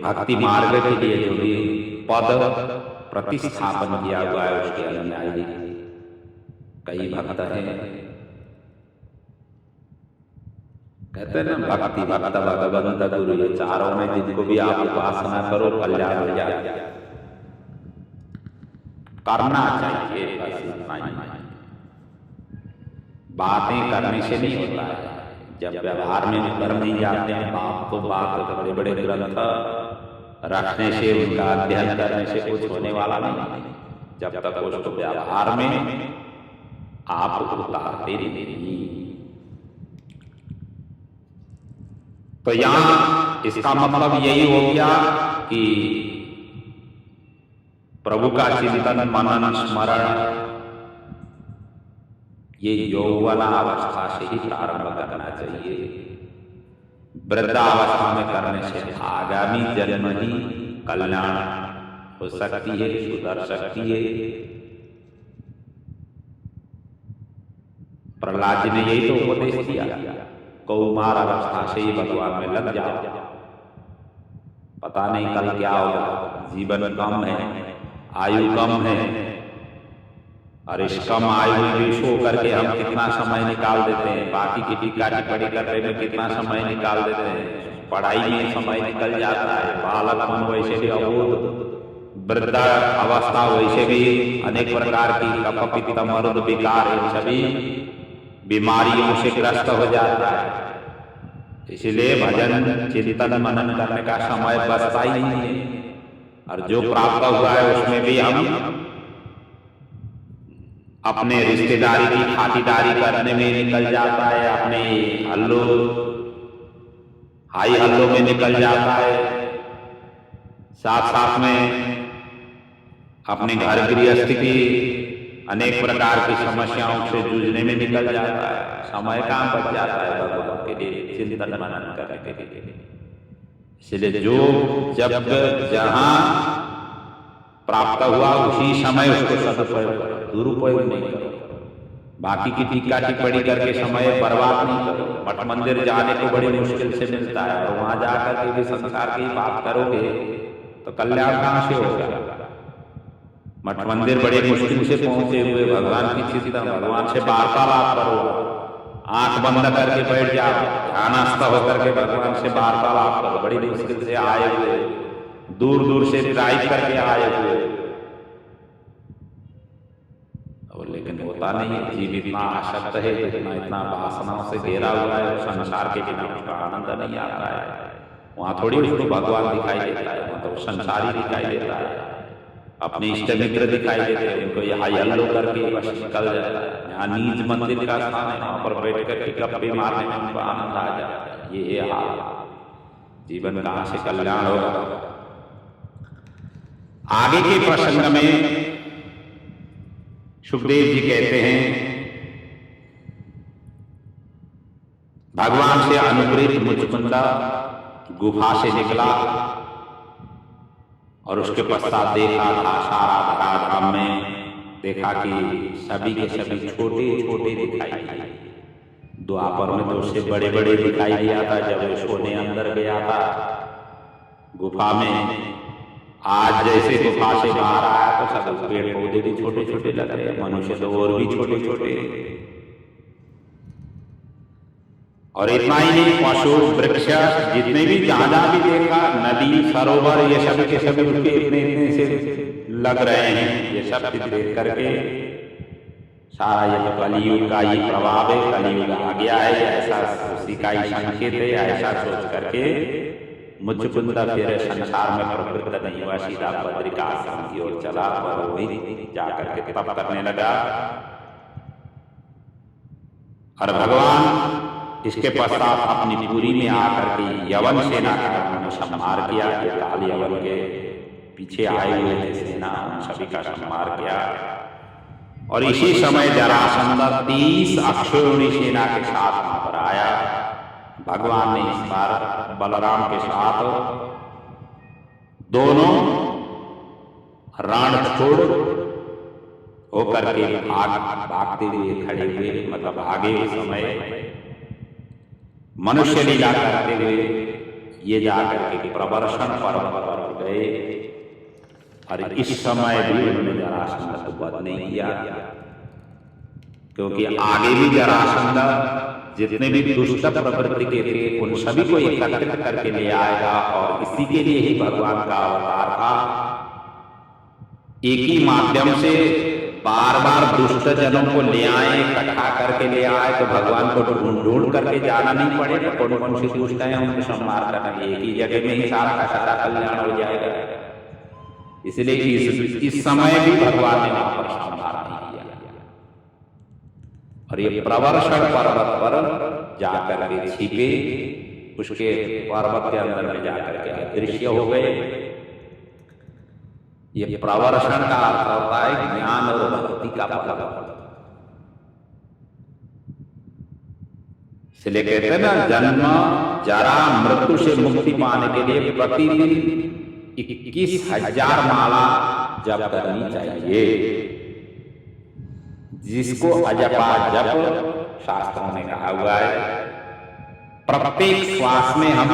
Speaker 1: भक्ति मार्ग के लिए जो भी पद प्रतिस्थापन किया हुआ है उसके अनुयायी कई भक्त हैं। कहते हैं ना भक्ति भक्त भगवंत गुरु, ये चारों में जिनको भी आप उपासना करो कल्याण हो जाए। करना चाहिए, बस इतना ही। बातें करने से नहीं होता है, जब व्यवहार में उतर नहीं जाते हैं। बात तो बात, बड़े बड़े ग्रंथ रखने से, उनका अध्ययन करने से कुछ होने वाला नहीं, जब तक उसको व्यवहार में आप उतारते नहीं। तो यहां इसका मतलब यही हो गया कि प्रभु का चिंतन मनन स्मरण ये यौवन अवस्था से ही प्रारंभ करना चाहिए। वृद्धावस्था में करने से आगामी जन्म ही कल्याण हो सकती है, सुधर सकती है। प्रहलाद जी ने यही तो उपदेश दिया, कौमार अवस्था से ही भगवान में लग जाओ, पता नहीं कल क्या होगा। जीवन कम है, आयु कम है, और इस कम आयु में भी सो करके हम कितना समय निकाल देते हैं, बाकी की टीका टिप्पणी करने में कितना समय निकाल देते हैं, पढ़ाई में समय निकल जाता है। बालक मन वैसे भी अबोध, वृद्धा अवस्था वैसे भी अनेक प्रकार की कफ पित्त मरुद विकार इन सभी बीमारियों से ग्रस्त हो जाता है। इसलिए भजन चिंतन मनन करने का समय बचता ही नहीं है। और जो प्राप्त हुआ है उसमें भी हम अपने रिश्तेदारी की खातिरदारी करने में निकल जाता है, अपने हल्लो हाई हल्लो में निकल जाता है, साथ साथ में अपने घर गृहस्थ की अनेक प्रकार की समस्याओं से जूझने में निकल जाता है, समय कहाँ बच जाता है भगवान के लिए चिंतन मनन करने के लिए। इसलिए जो जब जहां प्राप्त हुआ उसी समय उसको सदुपयोग करो, दुरुपयोग नहीं करो। बाकी की टीका टिप्पणी करके समय बर्बाद नहीं करो। मठ मंदिर जाने को बड़ी मुश्किल से मिलता है और वहां जाकर के भी संसार की बात करोगे तो कल्याण कहां से होगा। मठ मंदिर बड़े मुश्किल से पहुंचे हुए भगवान की चिंतन, भगवान से वार्तालाप करो, आंख बंद करके बैठ जाओ, ध्यानस्थ होकर के भगवान से वार्तालाप करो। बड़ी मुश्किल से आए हुए, दूर दूर से ड्राइव करके आए हुए, लेकिन होता नहीं है। जीव इतना आसक्त है, इतना वासनाओं से घेरा हुआ है, संसार के बिना उसका आनंद नहीं आता है। वहां थोड़ी उसको भगवान दिखाई देता है, वहां तो संसारी दिखाई देता है, अपने इष्ट मित्र दिखाई देते हैं, उनको यहाँ यल्लो करके बस निकल जाता है। यहाँ नीच मंदिर का स्थान है, वहां पर बैठ करके गप्पे मारने में उनको आनंद आ जाता है। ये हाल, जीवन कहां से कल्याण होगा। आगे के प्रसंग में सुखदेव जी कहते हैं, भगवान से अनुग्रहित मुचकुंदा गुफा से निकला और उसके पश्चात देखा था सारा धराधाम में, देखा कि सभी के सभी छोटे छोटे दिखाई दिए। द्वापर में तो उससे बड़े बड़े दिखाई दिया था जब सोने अंदर गया था गुफा में। आज जैसे गुफा से बाहर आया तो सब पेड़ पौधे भी छोटे छोटे लग रहे हैं, मनुष्य तो और भी छोटे छोटे। और इतना ही नहीं, पशु वृक्ष जितने भी जहां जहां भी देखा, नदी सरोवर, ये सब के सभी उसके इतने इतने से लग रहे हैं। ये सब देख करके सारा ये तो कलयुग का ही प्रभाव है, कलयुग आ गया है, ऐसा उसी का ही संकेत है। ऐसा सोच करके मुचकुंद फिर संसार में प्रवृत्त नहीं हुआ, सीधा बद्रिकाश्रम की ओर चला और वही जाकर के तप करने लगा। और भगवान इसके पश्चात अपनी पुरी में आकर के यवन सेना का उन्होंने संहार किया। काल यवन के पीछे आए हुए थे सेना, उन सभी का संहार किया। और इसी समय जरासंध 30 अक्षौहिणी सेना के साथ वहां पर आया। भगवान ने इस बार बलराम के साथ दोनों रण छोड़ होकर के भागते हुए खड़े हुए, मतलब आगे उस समय मनुष्य लीला करते हुए ये जाकर के प्रवर्षण पर्वत पर गए। और इस समय भी उन्होंने जरासंध को वध नहीं किया, क्योंकि आगे भी जरासंध जितने भी दुष्ट प्रवृत्ति के थे उन सभी को एकत्रित करके ले आएगा। और इसी के लिए ही भगवान का अवतार था। एक ही माध्यम से बार बार दुष्ट जनों को ले आए, इकट्ठा करके ले आए, तो भगवान को ढूंढ ढूंढ करके जाना नहीं पड़ेगा। कौन कौन से दुष्ट हैं उनको संहार करना, एक ही जगह में ही सारा का सारा कल्याण हो जाएगा। इसलिए इस समय भी भगवान ने वहां पर संहार नहीं किया। और ये प्रवर्षण पर्वत पर जाकर के छिपे, उसके पर्वत के अंदर में जाकर के अदृश्य हो गए। ये प्रवर्षण का अर्थ होता है ज्ञान और भक्ति का फल। इसलिए कहते हैं ना, जन्म जरा मृत्यु से मुक्ति पाने के लिए प्रतिदिन 21,000 माला जप करनी चाहिए। जिसको अजपा जप शास्त्रों ने कहा हुआ है। प्रत्येक श्वास में हम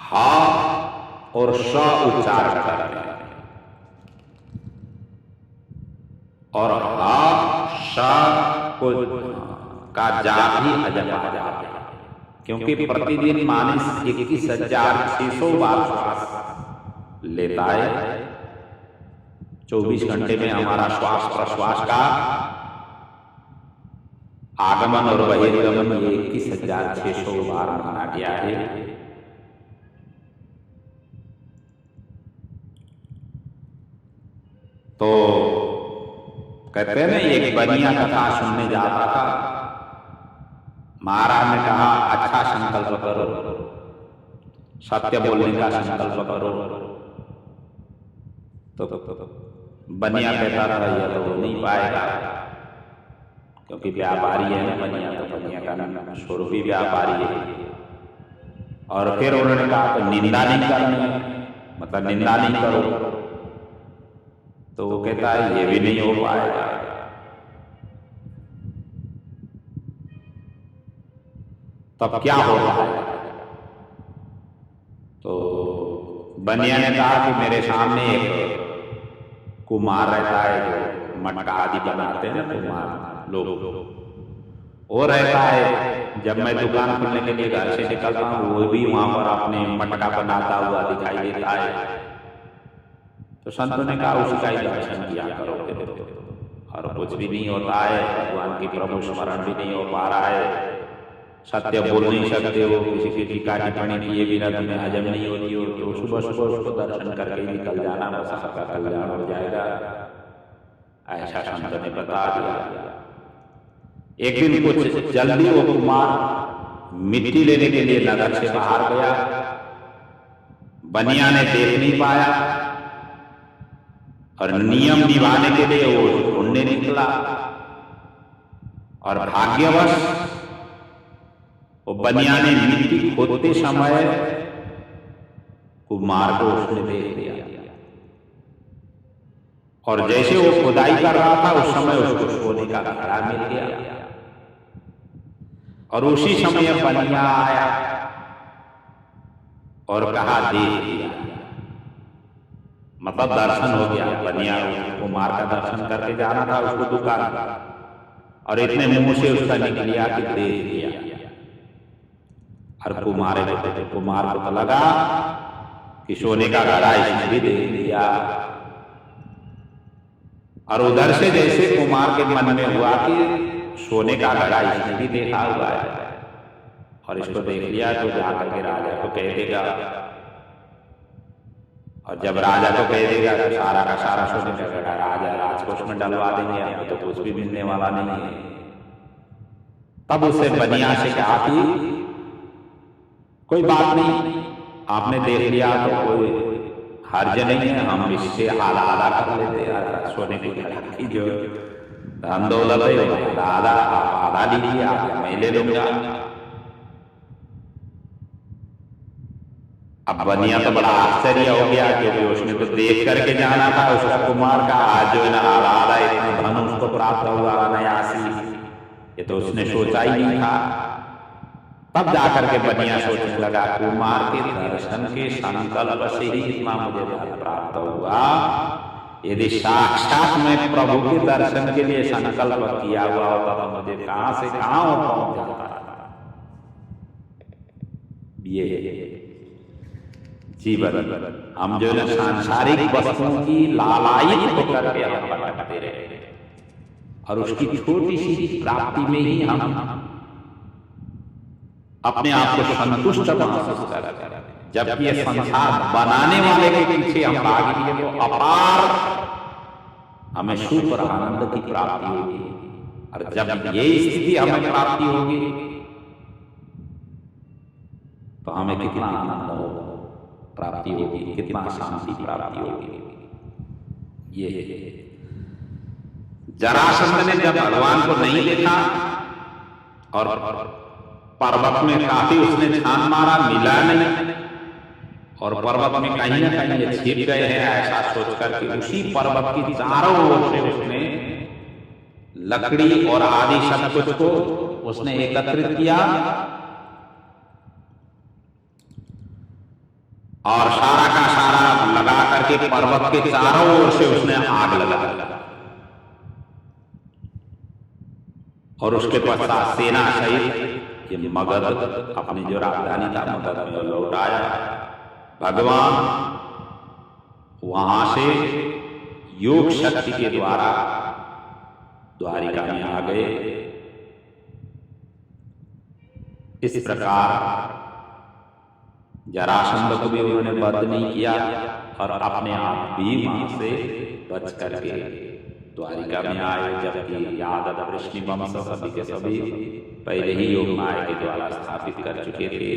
Speaker 1: हा और श उच्चारण करते हैं, और हा श को का जाप ही अजपा जाप है। क्योंकि प्रतिदिन मानस 21,600 बार श्वास लेता है। 24 घंटे में हमारा श्वास प्रश्वास का आगमन और बहिर्गमन 21,600 बार माना गया है। तो कहते हैं ना, एक बनिया कथा सुनने जाता था। महाराज ने कहा, अच्छा संकल्प करो, सत्य बोलने का संकल्प करो। तो बनिया कहता था यह तो हो नहीं पाएगा, क्योंकि व्यापारी है ना बनिया, तो बनिया का नाम स्वरूप ही व्यापारी है। और फिर उन्होंने कहा तो निंदा नहीं करनी, मतलब निंदा नहीं करो, तो वो कहता है ये भी नहीं हो पाएगा। तब क्या होता है? तो बनिया ने कहा कि मेरे सामने एक कुमार रहता है, जो मटका आदि बनाते हैं ना कुमार लोग, वो रहता है। जब मैं दुकान खोलने के लिए घर से निकलता हूँ, वो भी वहां पर अपने मटका बनाता हुआ दिखाई देता है। तो संतों ने कहा उसका ही दर्शन किया करो, और कुछ भी नहीं होता है, भगवान की प्रभु स्मरण भी नहीं हो पा रहा है, सत्य बोल नहीं सकते हो, किसी की टीका टिप्पणी किए बिना तुम्हें हजम नहीं होती हो, तो सुबह सुबह उसको दर्शन करके निकल जाना, बस आपका कल्याण हो जाएगा, ऐसा संत ने बता दिया। एक दिन कुछ जल्दी वो कुमार मिट्टी लेने के लिए नगर से बाहर गया, बनिया ने देख नहीं पाया, और नियम निभाने के लिए वो ढूंढने निकला, और भाग्यवश वो बनिया ने मिट्टी खोदते समय कुमार को उसने देख लिया, और जैसे वो खुदाई कर रहा था उस समय उसको सोने का घड़ा मिल गया, और उसी समय बनिया आया और कहा देख लिया, मतलब दर्शन हो गया। बनिया कुमार का दर्शन करके जाना था उसको दुकान, और इतने मुंह से उसका निकल गया कि देख लिया। और कुमार को तो लगा कि सोने का घड़ा इसने भी देख लिया, और उधर से जैसे कुमार के मन में हुआ कि सोने का घड़ा इसने भी देखा हुआ है, और इसको देख लिया, तो जाकर के राजा को कह देगा, और जब राजा को कह देगा तो सारा का सारा सोने का घड़ा राजा राजकोष में डलवा देंगे, हमें तो कुछ भी मिलने वाला नहीं है। तब उसे बनिया से कहा कि कोई बात नहीं, आपने देख लिया तो कोई हर्ज नहीं है, हम इससे आधा आधा कर लेते हैं, सोने की घड़ा की जो धन दौलत है आधा आधा लीजिए, आप मैं ले लूंगा। अब बनिया तो बड़ा आश्चर्य हो गया, क्योंकि उसने तो देख करके जाना था उसका कुमार का, आज जो है ना आधा आधा इतना धन उसको प्राप्त हुआ अनायासी, ये तो उसने सोचा ही नहीं था। तब जाकर के बनिया सोचने लगा, कुमार के दर्शन के संकल्प से ही इतना मुझे धन प्राप्त हुआ, यदि साक्षात मैं प्रभु के दर्शन के लिए संकल्प किया हुआ होता तो मुझे कहां से कहां पहुंच जाता। ये जीवन हम जो है सांसारिक वस्तुओं की लालायित होकर के हम भटकते रहे, और उसकी छोटी सी प्राप्ति में ही हम अपने आप को संतुष्ट महसूस करते हैं, जबकि ये संसार बनाने वाले के पीछे हम भागेंगे तो अपार हमें सुख और आनंद की प्राप्ति होगी, और जब ये स्थिति हमें प्राप्ति होगी तो हमें कितना आनंद होगा प्राप्ति होगी, कितना शांति प्राप्ति होगी। ये जरासंध ने जब भगवान को नहीं देखा और पर्वत में काफी उसने छान मारा, मिला नहीं, और पर्वत में कहीं ना कहीं ये छिप गए हैं ऐसा सोचकर के उसी पर्वत की चारों ओर से उसने लकड़ी और आदि सब कुछ को उसने एकत्रित किया, और सारा का सारा लगा करके पर्वत के चारों ओर से उसने आग लगा, और उसके पश्चात सेना सहित ये मगध अपनी जो राजधानी था मगध में लौटाया। भगवान वहां से योग शक्ति के द्वारा द्वारिका में आ गए। इस प्रकार जरासंध को भी उन्होंने वध नहीं किया, और अपने आप भी वहां से बच करके द्वारिका में आए, जबकि यादव वृष्णि वंश सभी के सभी पहले ही योग माया के द्वारा स्थापित कर चुके थे।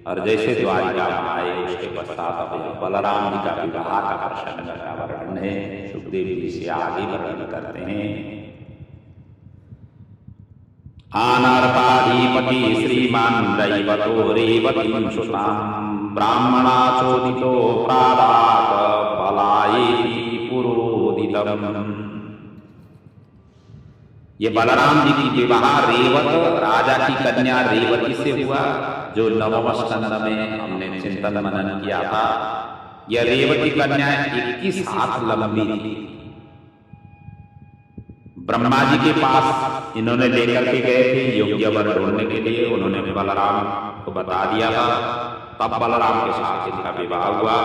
Speaker 1: और जैसे द्वारिका में आए उसके पश्चात अब बलराम जी का विवाह का प्रसंग का वर्णन है। सुखदेव जी से आगे वर्णन करते हैं। आनर्ताधिपति श्रीमान दैवतो रेवतीं सुतां ब्राह्मणा चोदितो प्रादात बलायेति पुरोदितम्। ये बलराम जी की विवाह रेवत राजा की कन्या रेवती से हुआ, जो नवम स्कंद में हमने चिंतन मनन किया था। यह रेवती कन्या 21 हाथ लंबी थी। ब्रह्मा जी के पास इन्होंने लेकर के गए थे योग्य वर ढूंढने के लिए। उन्होंने बलराम को बता दिया था, तब बलराम के साथ इनका विवाह हुआ।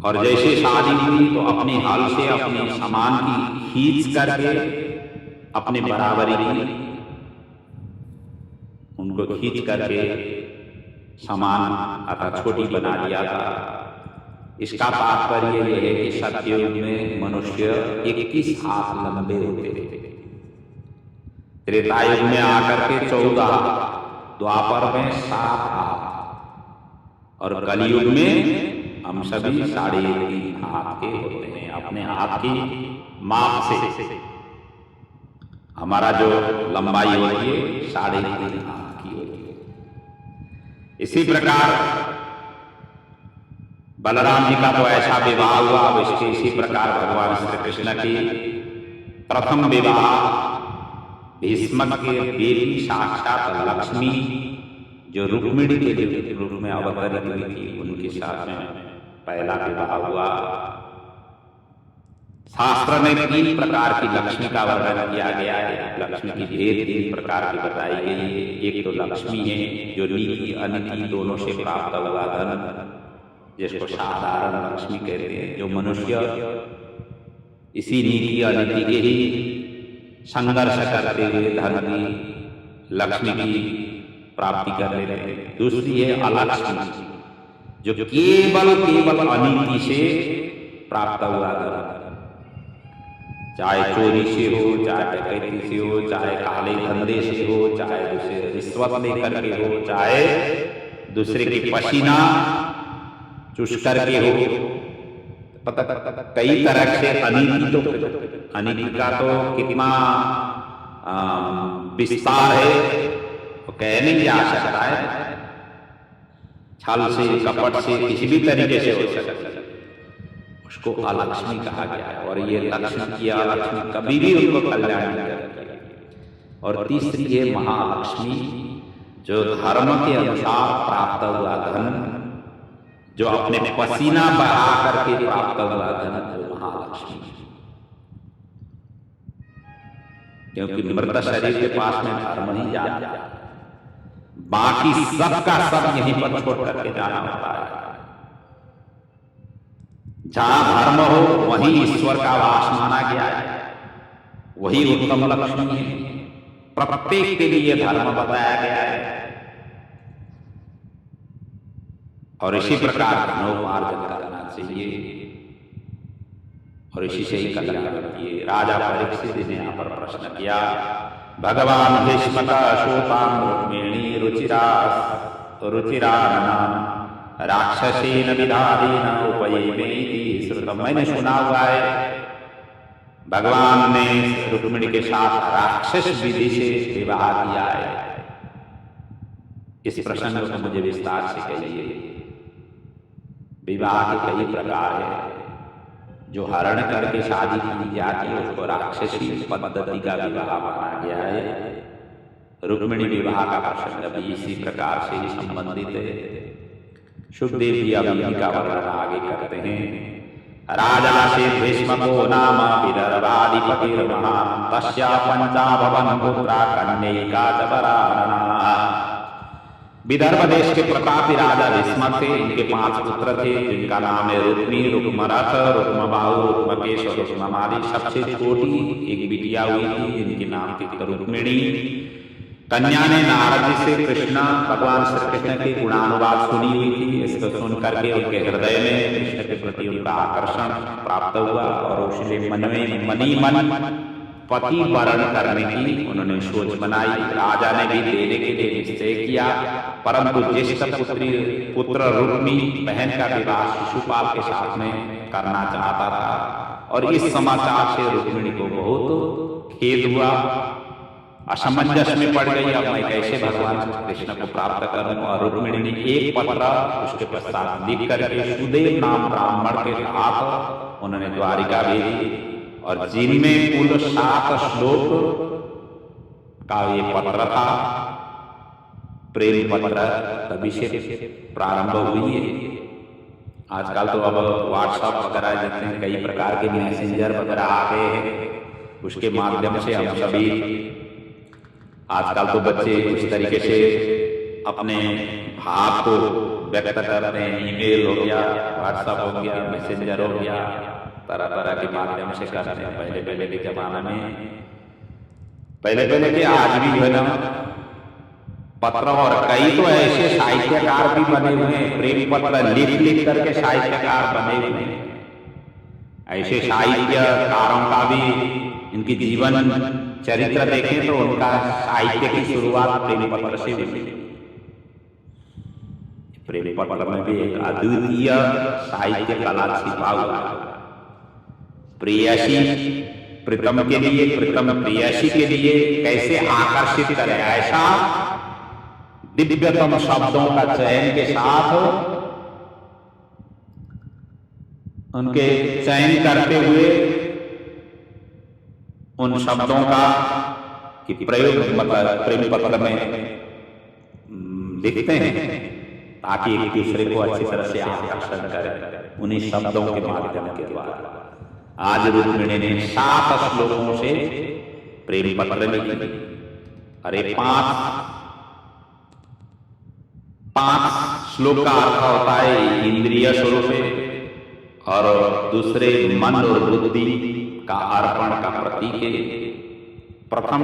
Speaker 1: और जैसे शादी हुई तो अपने हल से अपने समान की खींच करके अपने बराबरी की उनको खींच करके समान अर्थात छोटी बना दिया था। इसका तात्पर्य यह है कि सत्ययुग में मनुष्य 21 हाथ लंबे होते थे। त्रेतायुग में आकर के 14, द्वापर में 7 हाथ और कलयुग में हम सभी 3.5 हाथ के होते हैं। अपने हाथ की माप से हमारा जो लंबाई होती है 3.5 हाथ की होती है। इसी प्रकार बलराम जी का तो ऐसा विवाह हुआ। अब इसके इसी प्रकार भगवान श्री कृष्ण की प्रथम विवाह भीष्म के बेटी साक्षात लक्ष्मी जो रुक्मिणी के रूप में अवतरित हुई थी उनके साथ में पहला विवाह हुआ। शास्त्र में 3 प्रकार की लक्ष्मी का वर्णन किया गया है। लक्ष्मी की भेद 3 प्रकार की बताई गई है। एक तो लक्ष्मी है जो नीति अनिति दोनों से प्राप्त हुआ धन, जिसको साधारण लक्ष्मी कहते हैं, जो मनुष्य इसी नीति अनिति के ही संघर्ष करते हुए धन की लक्ष्मी की प्राप्ति कर लेते हैं। दूसरी है अलक्ष्मी जो केवल अनिति से प्राप्त हुआ धन, चाहे चोरी से हो, चाहे डकैती से हो, चाहे काले धंधे से हो, चाहे दूसरे रिश्वत लेकर के हो, चाहे दूसरे की पसीना चुष करके हो। कई तरह से अनिति का तो कितना विस्तार है तो कह नहीं जा सकता है। छल से, कपट से, किसी भी तरीके से हो सकता है, उसको अलक्ष्मी कहा गया है। और ये लक्ष्मी की अलक्ष्मी कभी भी उनको कल्याण नहीं करती। और तीसरी है महालक्ष्मी जो धर्म के अनुसार प्राप्त हुआ धन, जो अपने पसीना बहा करके प्राप्त हुआ धन, वो महालक्ष्मी। क्योंकि मृत शरीर के पास में धर्म ही जाता है, बाकी सब का सब यहीं पर छोड़ करके जाना होता है। जहां धर्म हो वहीं ईश्वर का वास माना गया है, वही उत्तम लक्ष्मी है। प्रत्येक के लिए धर्म बताया गया है और इसी प्रकार धनोपार्जन करना चाहिए और इसी से ही कल्याण किए। राजा परीक्षित ने यहाँ पर प्रश्न किया, भगवान भीष्म का शोताम रुक्मिणी रुचिराननाम राक्षसेन विधारेण उपयेमेति श्रुतम्। मैंने सुना हुआ है भगवान ने रुक्मिणी के साथ राक्षस विधि से विवाह किया है। इस प्रसंग को मुझे विस्तार से कहिए। विवाह के कई प्रकार है। जो हरण करके शादी की जाती है उसको राक्षसी पद्धति का विवाह माना गया है। रुक्मिणी विवाह का प्रसंग भी इसी प्रकार से ही संबंधित है। सुखदेव जी अब इनका वर्णन आगे करते हैं। राजा से भीष्म को नाम विदर्भाधिपतिर्महान तस्या पंचाभवन पुत्रा कन्यका च वरानना। विदर्भ देश के प्रतापी राजा भीष्म थे। इनके 5 पुत्र थे जिनका नाम है रुक्मी, रुक्मरथ, रुक्मबाहु, रुक्मकेश और रुक्ममाली। सबसे छोटी एक बिटिया हुई थी जिनके नाम थी रुक्मिणी। कन्या ने नारद जी से कृष्ण भगवान श्री कृष्ण के गुणानुवाद सुनी हुई थी। इसको सुन करके उनके हृदय में कृष्ण के प्रति उनका आकर्षण प्राप्त हुआ और उसने मन पति वरण करने की उन्होंने सोच बनाई। राजा ने भी देने के लिए निश्चय किया, परंतु ज्येष्ठ पुत्र रुक्मी बहन का विवाह शिशुपाल के साथ में करना चाहता था। और इस समाचार से रुक्मिणी को बहुत खेद हुआ, असमंजस में पड़ गई। अब मैं कैसे भगवान कृष्ण को प्राप्त करूं? और रुक्मिणी ने एक पत्र उसके पश्चात लिख करके सुदेव नाम ब्राह्मण के साथ उन्होंने द्वारिका भेजी, और जिनमें कुल 7 श्लोक का ये पत्र था, प्रेम पत्र, तभी से प्रारंभ हुई है। आजकल तो अब व्हाट्सएप वगैरह जितने कई प्रकार के मैसेंजर वगैरह आ गए हैं, उसके माध्यम से हम सभी आजकल तो बच्चे उस तरीके से अपने भाव को व्यक्त करते हैं। ईमेल हो गया, व्हाट्सएप हो गया, मैसेंजर हो गया, तरह तरह के माध्यम से करते हैं। पहले के जमाना में, पहले के आज भी है ना पत्र, और कई तो ऐसे साहित्यकार भी बने हुए हैं, प्रेम पत्र लिख करके साहित्यकार बने हुए हैं। ऐसे साहित्यकारों का भी इनकी जीवन चरित्र देखें तो उनका साहित्य की शुरुआत प्रेम पत्र से हुई। प्रेम पत्र में भी एक अद्वितीय साहित्य कला छिपा हुआ है। प्रेयसी प्रीतम के लिए, प्रीतम प्रेयसी के लिए कैसे आकर्षित करे, ऐसा दिव्यतम शब्दों का चयन के साथ उनके चयन करते हुए उन शब्दों का कि प्रयोग मतलब प्रेम पत्र में लिखते हैं, ताकि एक दूसरे को अच्छी तरह से आकर्षण करें उन्हीं शब्दों के माध्यम के द्वारा। आज रुक्मिणी ने 7 श्लोकों से प्रेम पत्र लिखी। अरे 5 श्लोक का अर्थ होता है इंद्रिय स्वरूप, और दूसरे मन और बुद्धि का अर्पण का प्रतीक है। प्रथम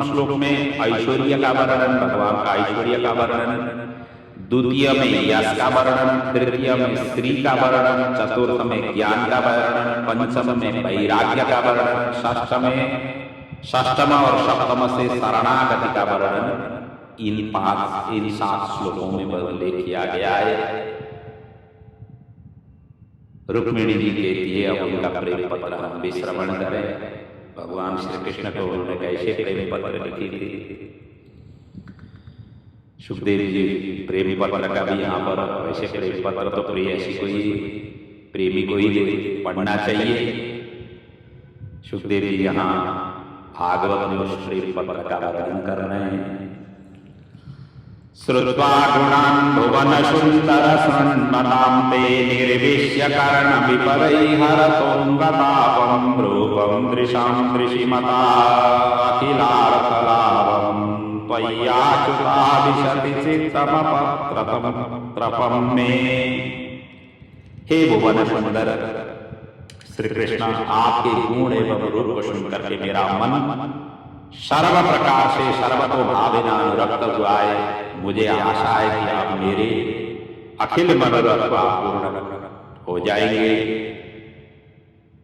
Speaker 1: श्लोक में ऐश्वर्य का वर्णन, भगवान का ऐश्वर्य का वर्णन, द्वितीय में यश का वर्णन, तृतीय में स्त्री का वर्णन, चतुर्थ में ज्ञान का वर्णन, पंचम में वैराग्य का वर्णन, षष्ठम और सप्तम से शरणागति का वर्णन इन 7 श्लोकों में उल्लेख किया गया है। रुक्मिणी जी कहती है अब उनका प्रेम पत्र हम भी श्रवण करें। भगवान श्री कृष्ण को उन्होंने कैसे प्रेम पत्र लिखी थी। सुखदेव जी प्रेम पत्र का भी यहाँ पर वैसे प्रेम पत्र तो प्रेयसी को ही, प्रेमी को ही पढ़ना चाहिए। सुखदेव जी यहाँ भागवत में उस प्रेम पत्र का वर्णन कर रहे हैं। श्रुत्वा गुणान् भुवन सुंदर सन्मतां ते निर्विश्य कर्ण विपरैहरतोऽङ्गतापं रूपं दृशां दृशिमता अखिलार्थलाभं त्वय्याच्युता विशति चित्तमपत्रपं मे। हे भुवन सुंदर श्री कृष्ण, आपके गुण एवं रूप को सुनकर के मेरा मन सर्व प्रकार से सर्वतो भावेन अनुरक्त हुआ है। मुझे आशा है कि आप मेरे अखिल मनोरथ को पूर्ण हो जाएंगे।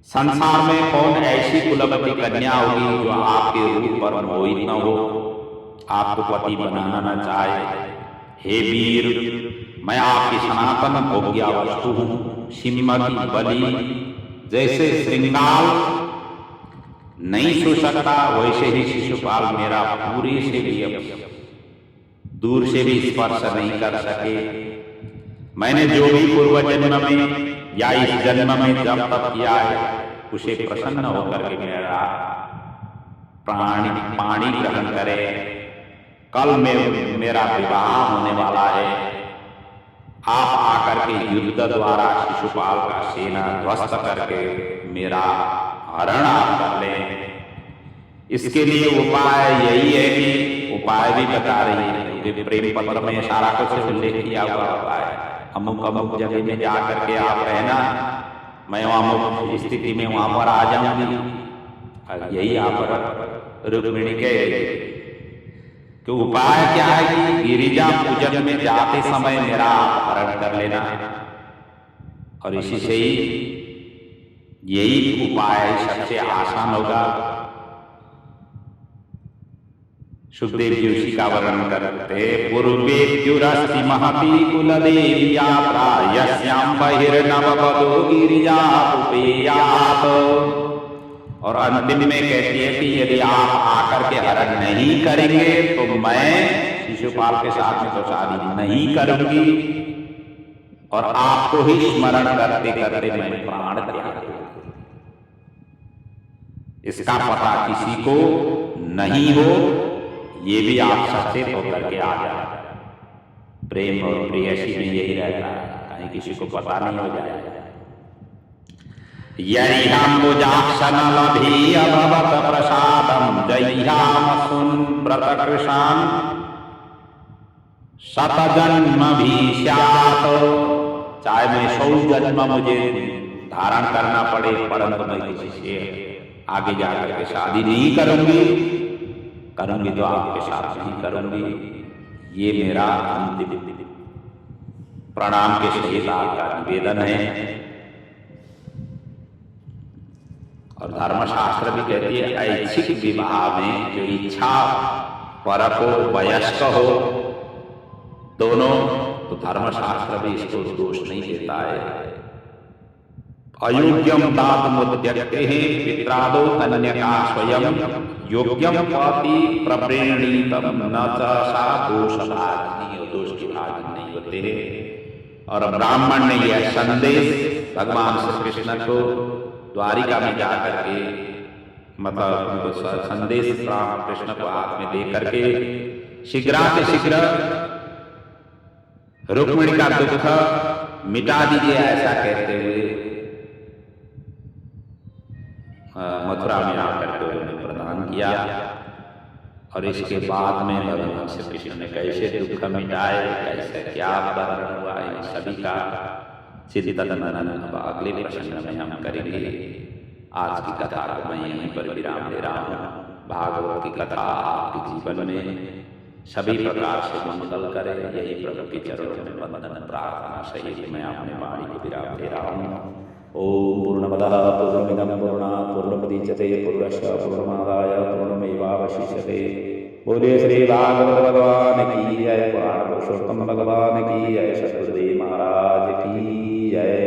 Speaker 1: संसार में कौन ऐसी कुलवती कन्या होगी जो आपके रूप पर मोहित न हो, आपको पति बनाना न चाहे। हे वीर, मैं आपकी सनातन भोग्य वस्तु हूं। श्रीमती बलि जैसे श्रृंगार नहीं छू सकता, वैसे ही शिशुपाल मेरा पूरे से भी दूर से भी स्पर्श नहीं कर सके। मैंने जो भी पूर्व जन्म में या इस जन्म में जब तप किया है, उसे प्रसन्न होकर के मेरा पाणी ग्रहण करे। कल में मेरा विवाह होने वाला है। आप आकर के युद्ध द्वारा शिशुपाल का सेना ध्वस्त करके मेरा हरण आप कर लें। इसके लिए उपाय यही है कि उपाय भी बता रही है, प्रेम पत्र में सारा कुछ उल्लेख किया हुआ उपाय। अमुक अमुक जगह में जा करके आप रहना, मैं अमुक स्थिति में वहां पर आ जाऊंगी। यही आप रुक्मिणी के तो उपाय क्या है कि गिरिजा पूजन में जाते समय मेरा हरण कर लेना, और इसी से ही यही उपाय सबसे आसान होगा। सुखदेव जी उसी का वर्णन करते, पूर्वेद्युरस्ति महती कुलदेव्या प्रायस्याम बहिर्नववधू गिरिजा उपेयात। और अंतिम में कहती है कि यदि आप आकर के हरण नहीं करेंगे तो मैं शिशुपाल के साथ में तो शादी नहीं करूंगी और आपको ही स्मरण करते करते मैं प्राण त्याग दूंगी। इसका पता किसी को नहीं हो, ये भी आप सचेत होकर के आ जाए। प्रेम और प्रेयसी में यही रहता है, कहीं किसी को पता नहीं हो जाए। यरिहम्बुजाक्षनलभी अभवत प्रसादम जय्यामसुन व्रतकृशान शतजन्म भी स्यात्। चाहे मैं 100 जन्म मुझे धारण करना पड़े, परंतु मैं किसी से आगे जाकर के शादी नहीं करूंगी, करूंगी तो आपके साथ नहीं करूंगी। ये मेरा अंतिम प्रणाम के सहित आपका निवेदन है। और धर्मशास्त्र भी कहती है ऐच्छिक विवाह में जो इच्छा परक हो वयस्क हो दोनों, तो धर्मशास्त्र भी इसको दोष नहीं देता है। अयोग्यम दातुमुद्यते पित्रादो कन्यका स्वयं योग्यम पति प्रप्रेणीतम न च सा दोषभागिनी, दोष की भागी नहीं होते। और ब्राह्मण ने यह संदेश भगवान श्री कृष्ण को द्वारिका में जाकर के मतलब उनको संदेश कृष्ण को हाथ में दे करके शीघ्राति शीघ्र रुक्मिणी का दुख मिटा दीजिए, ऐसा कहते हुए मथुरा में आकर के उन्होंने प्रदान किया। और इसके बाद में भगवान श्री कृष्ण ने कैसे दुख मिटाए, कैसे क्या वर्णन हुआ, इन सभी का चिंतन मनन अगले प्रसंग में हम करेंगे। आज की कथा को मैं यहीं पर विराम दे रहा हूँ। भागवत की कथा आपके जीवन में सभी प्रकार से मंगल करे, यही प्रभु के चरणों में वंदन प्रार्थना सहित मैं अपने वाणी को विराम दे रहा हूँ। ओम पूर्णमदः पूर्णमिदं पूर्णात् पूर्णमुदच्यते पूर्णस्य पूर्णमादाय पूर्णमेवावशिष्यते। बोलिए श्री भागवत भगवान की जय, पुराण पुरुषोत्तम भगवान की जय, सतगुरुदेव महाराज की जय।